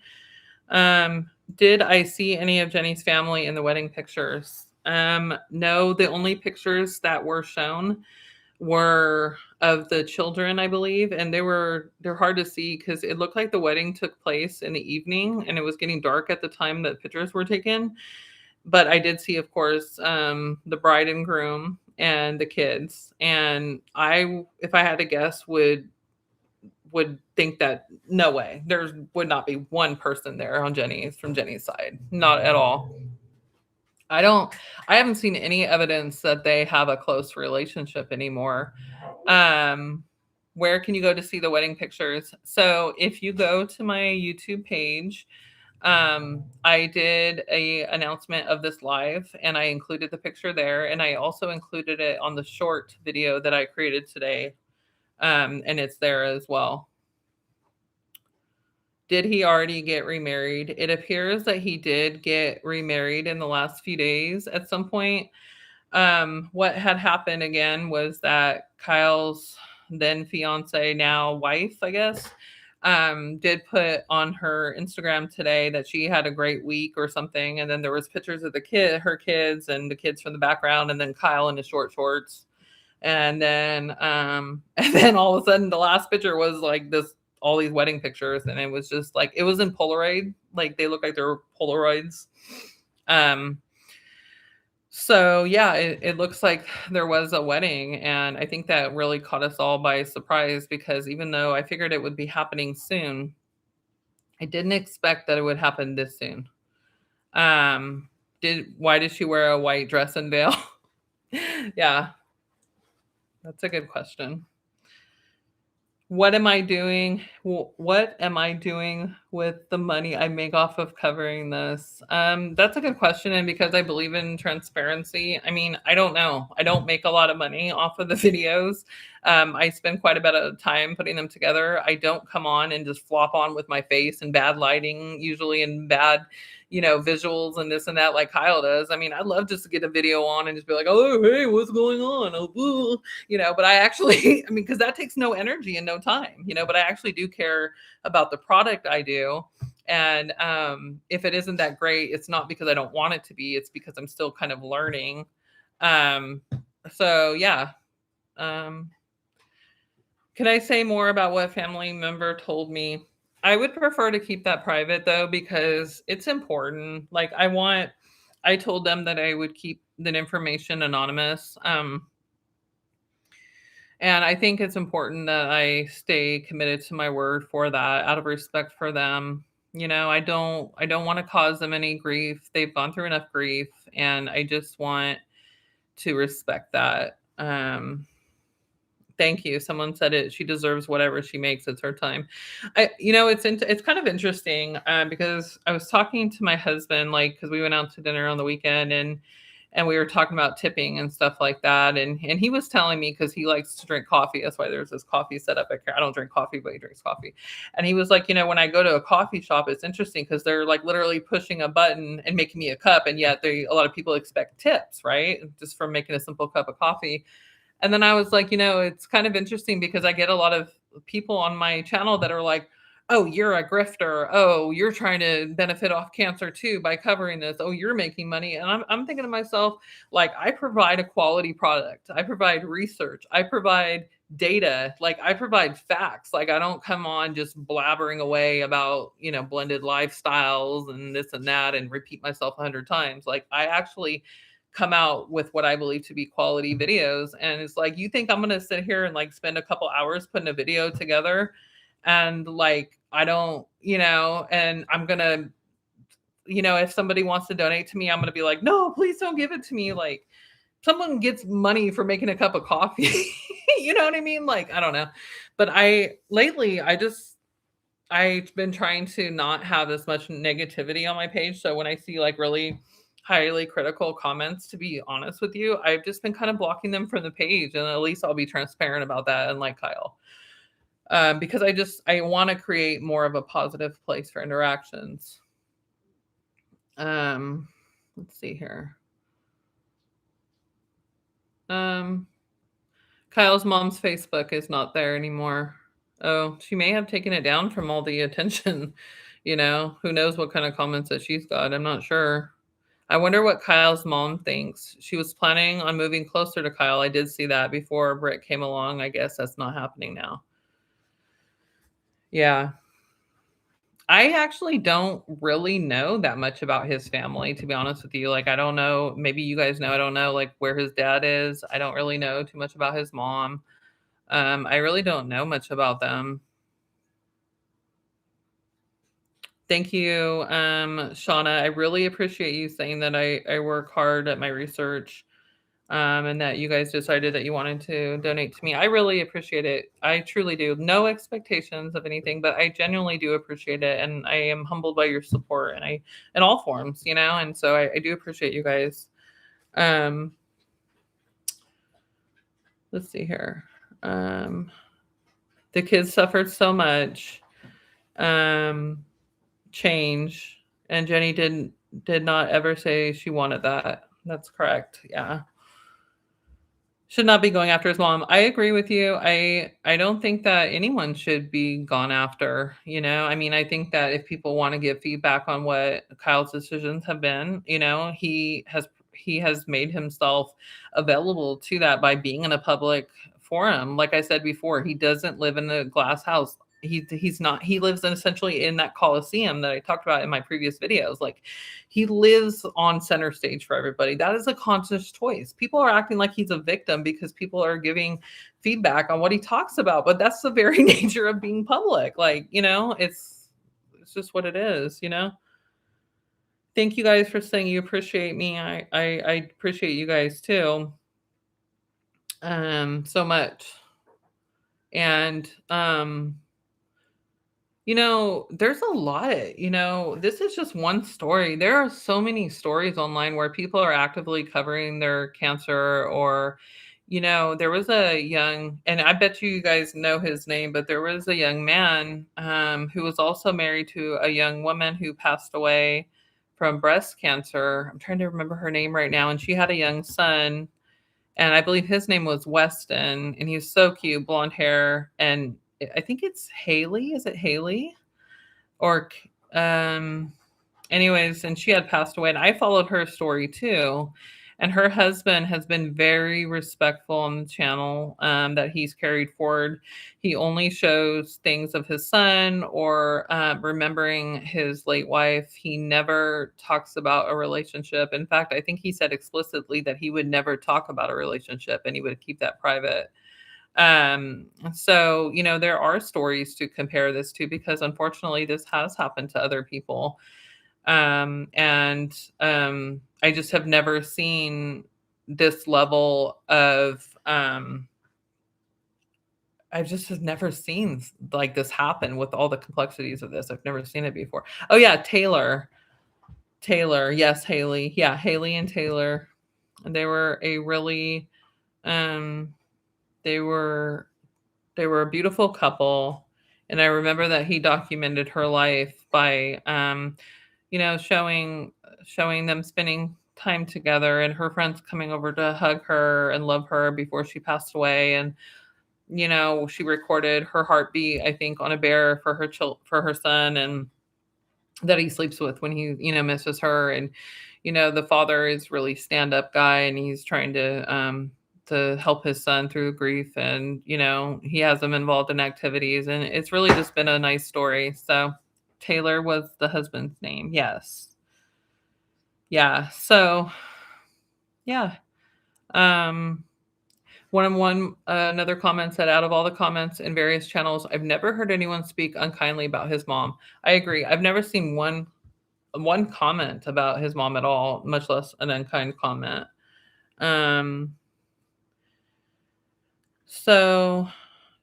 Did I see any of Jenny's family in the wedding pictures? No, the only pictures that were shown were of the children, I believe, and they're hard to see because it looked like the wedding took place in the evening and it was getting dark at the time that pictures were taken. But I did see, of course, the bride and groom and the kids. And if I had to guess, would think that no way, there would not be one person there from Jenny's side, not at all. I haven't seen any evidence that they have a close relationship anymore. Where can you go to see the wedding pictures? So if you go to my YouTube page, I did a announcement of this live and I included the picture there, and I also included it on the short video that I created today. And it's there as well. Did he already get remarried? It appears that he did get remarried in the last few days at some point. What had happened again was that Kyle's then fiance, now wife, I guess, did put on her Instagram today that she had a great week or something. And then there was pictures of her kids and the kids from the background, and then Kyle in his short shorts. And then all of a sudden the last picture was like all these wedding pictures, and it was just like, it was in Polaroid, like they look like they're Polaroids. So yeah, it looks like there was a wedding, and I think that really caught us all by surprise, because even though I figured it would be happening soon, I didn't expect that it would happen this soon. Why did she wear a white dress and veil? Yeah, that's a good question. What am I doing? What am I doing with the money I make off of covering this? That's a good question. And because I believe in transparency, I mean, I don't know. I don't make a lot of money off of the videos. I spend quite a bit of time putting them together. I don't come on and just flop on with my face and bad lighting, usually, and bad, visuals and this and that like Kyle does. I mean, I'd love just to get a video on and just be like, oh, hey, what's going on? Oh, but I actually, I mean, because that takes no energy and no time, but I actually do care about the product I do. And if it isn't that great, it's not because I don't want it to be, it's because I'm still kind of learning. So yeah. Can I say more about what family member told me? I would prefer to keep that private though, because it's important. Like I told them that I would keep that information anonymous. And I think it's important that I stay committed to my word for that, out of respect for them. I don't want to cause them any grief. They've gone through enough grief, and I just want to respect that. Thank you. Someone said it. She deserves whatever she makes. It's her time. It's kind of interesting because I was talking to my husband, like, because we went out to dinner on the weekend, and we were talking about tipping and stuff like that. And he was telling me, because he likes to drink coffee. That's why there's this coffee set up. I don't drink coffee, but he drinks coffee. And he was like, when I go to a coffee shop, it's interesting because they're like literally pushing a button and making me a cup. And yet a lot of people expect tips, right? Just from making a simple cup of coffee. And then I was like, it's kind of interesting because I get a lot of people on my channel that are like, oh, you're a grifter. Oh, you're trying to benefit off cancer too by covering this. Oh, you're making money. And I'm thinking to myself, like, I provide a quality product. I provide research. I provide data. Like, I provide facts. Like, I don't come on just blabbering away about, blended lifestyles and this and that and repeat myself 100 times. Like, I actually come out with what I believe to be quality videos. And it's like, you think I'm going to sit here and like spend a couple hours putting a video together and like, I don't, and I'm going to, if somebody wants to donate to me, I'm going to be like, no, please don't give it to me. Like, someone gets money for making a cup of coffee. You know what I mean? Like, I don't know. But lately, I've been trying to not have as much negativity on my page. So when I see like really highly critical comments, to be honest with you. I've just been kind of blocking them from the page, and at least I'll be transparent about that, unlike Kyle. Because I want to create more of a positive place for interactions. Let's see here. Um, Kyle's mom's Facebook is not there anymore. Oh, she may have taken it down from all the attention. Who knows what kind of comments that she's got. I'm not sure. I wonder what Kyle's mom thinks. She was planning on moving closer to Kyle. I did see that before Britt came along. I guess that's not happening now. Yeah. I actually don't really know that much about his family, to be honest with you. Like, I don't know. Maybe you guys know. I don't know, like, where his dad is. I don't really know too much about his mom. I really don't know much about them. Thank you, Shauna. I really appreciate you saying that I work hard at my research, and that you guys decided that you wanted to donate to me. I really appreciate it. I truly do. No expectations of anything, but I genuinely do appreciate it, and I am humbled by your support, and in all forms, and so I do appreciate you guys. Um, let's see here. The kids suffered so much. Change, and Jenny did not ever say she wanted that. That's correct. Yeah. Should not be going after his mom. I agree with you. I don't think that anyone should be gone after. I mean, I think that if people want to give feedback on what Kyle's decisions have been, he has made himself available to that by being in a public forum. Like I said before, he doesn't live in a glass house. He's not. He lives essentially in that Coliseum that I talked about in my previous videos. Like, he lives on center stage for everybody. That is a conscious choice. People are acting like he's a victim because people are giving feedback on what he talks about, but that's the very nature of being public. Like, it's just what it is. Thank you guys for saying you appreciate me. I appreciate you guys too. So much. And there's a lot. This is just one story. There are so many stories online where people are actively covering their cancer, or, there was a young, and I bet you guys know his name, but there was a young man who was also married to a young woman who passed away from breast cancer. I'm trying to remember her name right now. And she had a young son, and I believe his name was Weston, and he was so cute, blonde hair. And I think it's Haley. Is it Haley? Or, anyways, and she had passed away, and I followed her story too. And her husband has been very respectful on the channel that he's carried forward. He only shows things of his son or remembering his late wife. He never talks about a relationship. In fact, I think he said explicitly that he would never talk about a relationship and he would keep that private. So, there are stories to compare this to because unfortunately this has happened to other people. And I just have never seen this level of, I just have never seen like this happen with all the complexities of this. I've never seen it before. Oh yeah, Taylor. Yes, Haley. Yeah, Haley and Taylor. They were a really, they were a beautiful couple. And I remember that he documented her life by, showing them spending time together and her friends coming over to hug her and love her before she passed away. And, she recorded her heartbeat, I think, on a bear for her son, and that he sleeps with when he, misses her. And, the father is really stand-up guy, and he's trying to help his son through grief. And, he has him involved in activities, and it's really just been a nice story. So Taylor was the husband's name. Yes. Yeah. So, yeah. Another comment said, out of all the comments in various channels, I've never heard anyone speak unkindly about his mom. I agree. I've never seen one comment about his mom at all, much less an unkind comment. So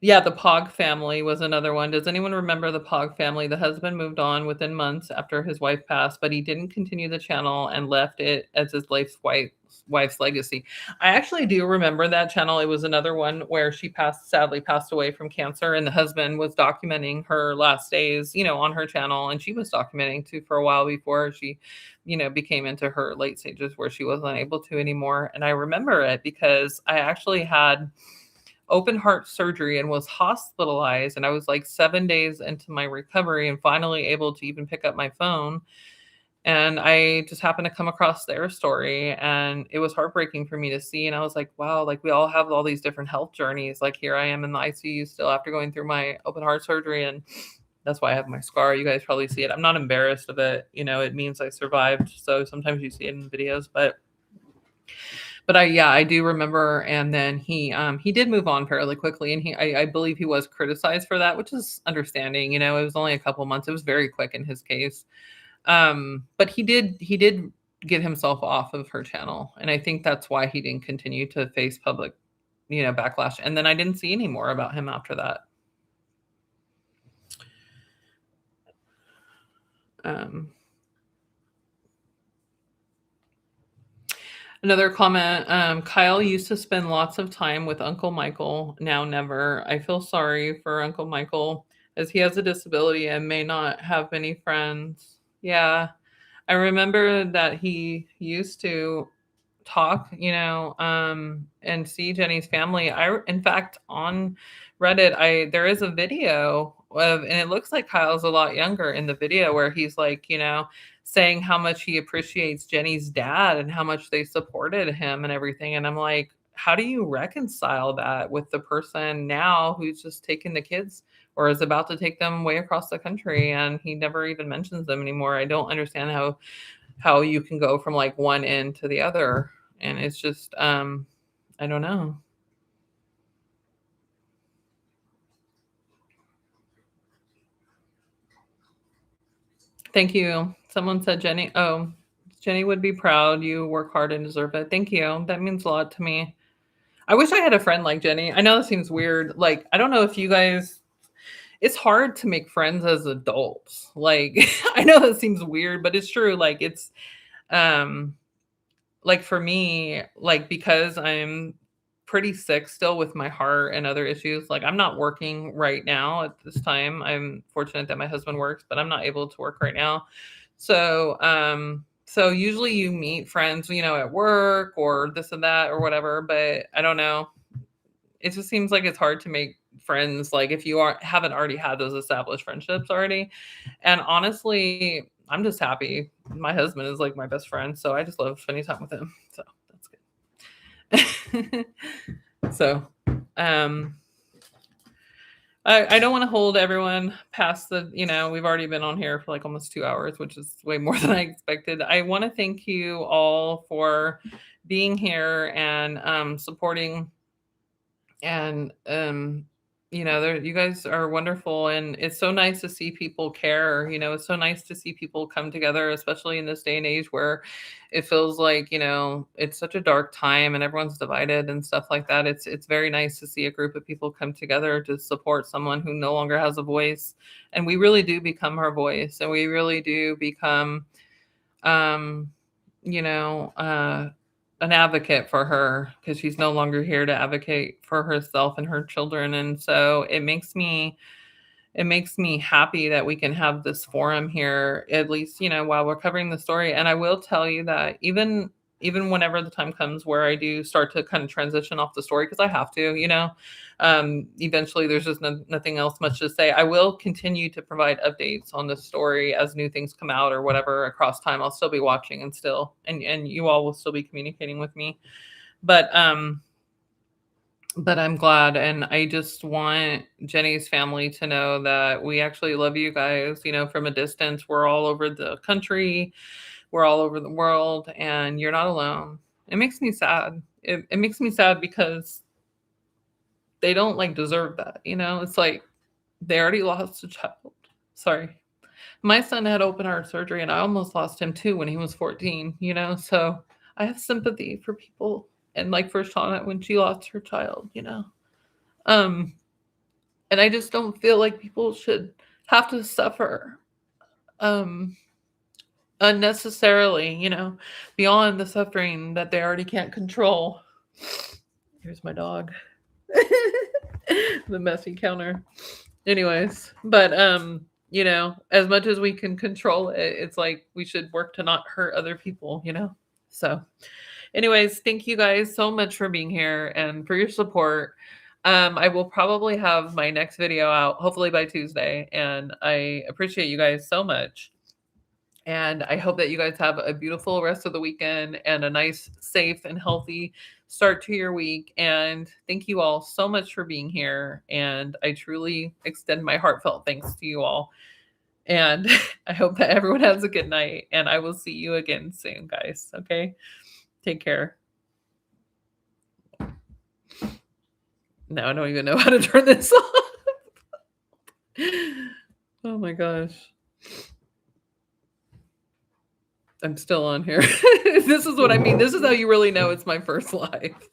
Yeah, the Pog family was another one. Does anyone remember the Pog family? The husband moved on within months after his wife passed, but he didn't continue the channel and left it as his wife's legacy. I actually do remember that channel. It was another one where she sadly passed away from cancer, and the husband was documenting her last days, on her channel, and she was documenting too for a while before she, became into her late stages where she wasn't able to anymore. And I remember it because I actually had open heart surgery and was hospitalized, and I was like 7 days into my recovery and finally able to even pick up my phone, and I just happened to come across their story, and it was heartbreaking for me to see, and I was like, wow, like we all have all these different health journeys. Like here I am in the ICU still after going through my open heart surgery, and that's why I have my scar. You guys probably see it. I'm not embarrassed of it. It means I survived. So sometimes you see it in videos, but I do remember. And then he did move on fairly quickly, and I believe he was criticized for that, which is understanding. It was only a couple months. It was very quick in his case. But he did get himself off of her channel, and I think that's why he didn't continue to face public, backlash. And then I didn't see any more about him after that. Another comment, Kyle used to spend lots of time with Uncle Michael, now never. I feel sorry for Uncle Michael as he has a disability and may not have many friends. Yeah, I remember that he used to talk, and see Jenny's family. In fact, on Reddit, there is a video and it looks like Kyle's a lot younger in the video where he's like, saying how much he appreciates Jenny's dad and how much they supported him and everything. And I'm like, how do you reconcile that with the person now who's just taking the kids or is about to take them way across the country and he never even mentions them anymore? I don't understand how you can go from like one end to the other. And it's just, I don't know. Thank you. Someone said Jenny would be proud. You work hard and deserve it. Thank you. That means a lot to me. I wish I had a friend like Jenny. I know that seems weird. Like, I don't know if you guys, it's hard to make friends as adults. Like, I know that seems weird, but it's true. Like, um, like for me, like because I'm pretty sick still with my heart and other issues, like I'm not working right now at this time. I'm fortunate that my husband works, but I'm not able to work right now. So usually you meet friends, at work or this and that or whatever, but I don't know. It just seems like it's hard to make friends like if you haven't already had those established friendships already. And honestly, I'm just happy. My husband is like my best friend, so I just love spending time with him. So that's good. So, I don't want to hold everyone past we've already been on here for like almost 2 hours, which is way more than I expected. I want to thank you all for being here and supporting. And you guys are wonderful, and it's so nice to see people care. It's so nice to see people come together, especially in this day and age where it feels like it's such a dark time and everyone's divided and stuff like that. It's very nice to see a group of people come together to support someone who no longer has a voice, and we really do become her voice, and we really do become um an advocate for her because she's no longer here to advocate for herself and her children. And so it makes me happy that we can have this forum here, at least, while we're covering the story. And I will tell you that even whenever the time comes where I do start to kind of transition off the story, because I have to, eventually there's just nothing else much to say. I will continue to provide updates on the story as new things come out or whatever across time. I'll still be watching and you all will still be communicating with me. But I'm glad, and I just want Jenny's family to know that we actually love you guys, from a distance. We're all over the country, we're all over the world, and you're not alone. It makes me sad. It makes me sad because they don't like deserve that, It's like they already lost a child. Sorry. My son had open heart surgery and I almost lost him too when he was 14, So I have sympathy for people and like for Shauna when she lost her child. Um And I just don't feel like people should have to suffer um unnecessarily, beyond the suffering that they already can't control. Here's my dog. The messy counter. Anyways, but as much as we can control it, it's like we should work to not hurt other people. So, anyways, thank you guys so much for being here and for your support. I will probably have my next video out hopefully by Tuesday, and I appreciate you guys so much. And I hope that you guys have a beautiful rest of the weekend and a nice, safe, and healthy start to your week. And thank you all so much for being here. And I truly extend my heartfelt thanks to you all. And I hope that everyone has a good night. And I will see you again soon, guys. Okay? Take care. Now I don't even know how to turn this off. Oh my gosh. I'm still on here. This is what I mean. This is how you really know it's my first live.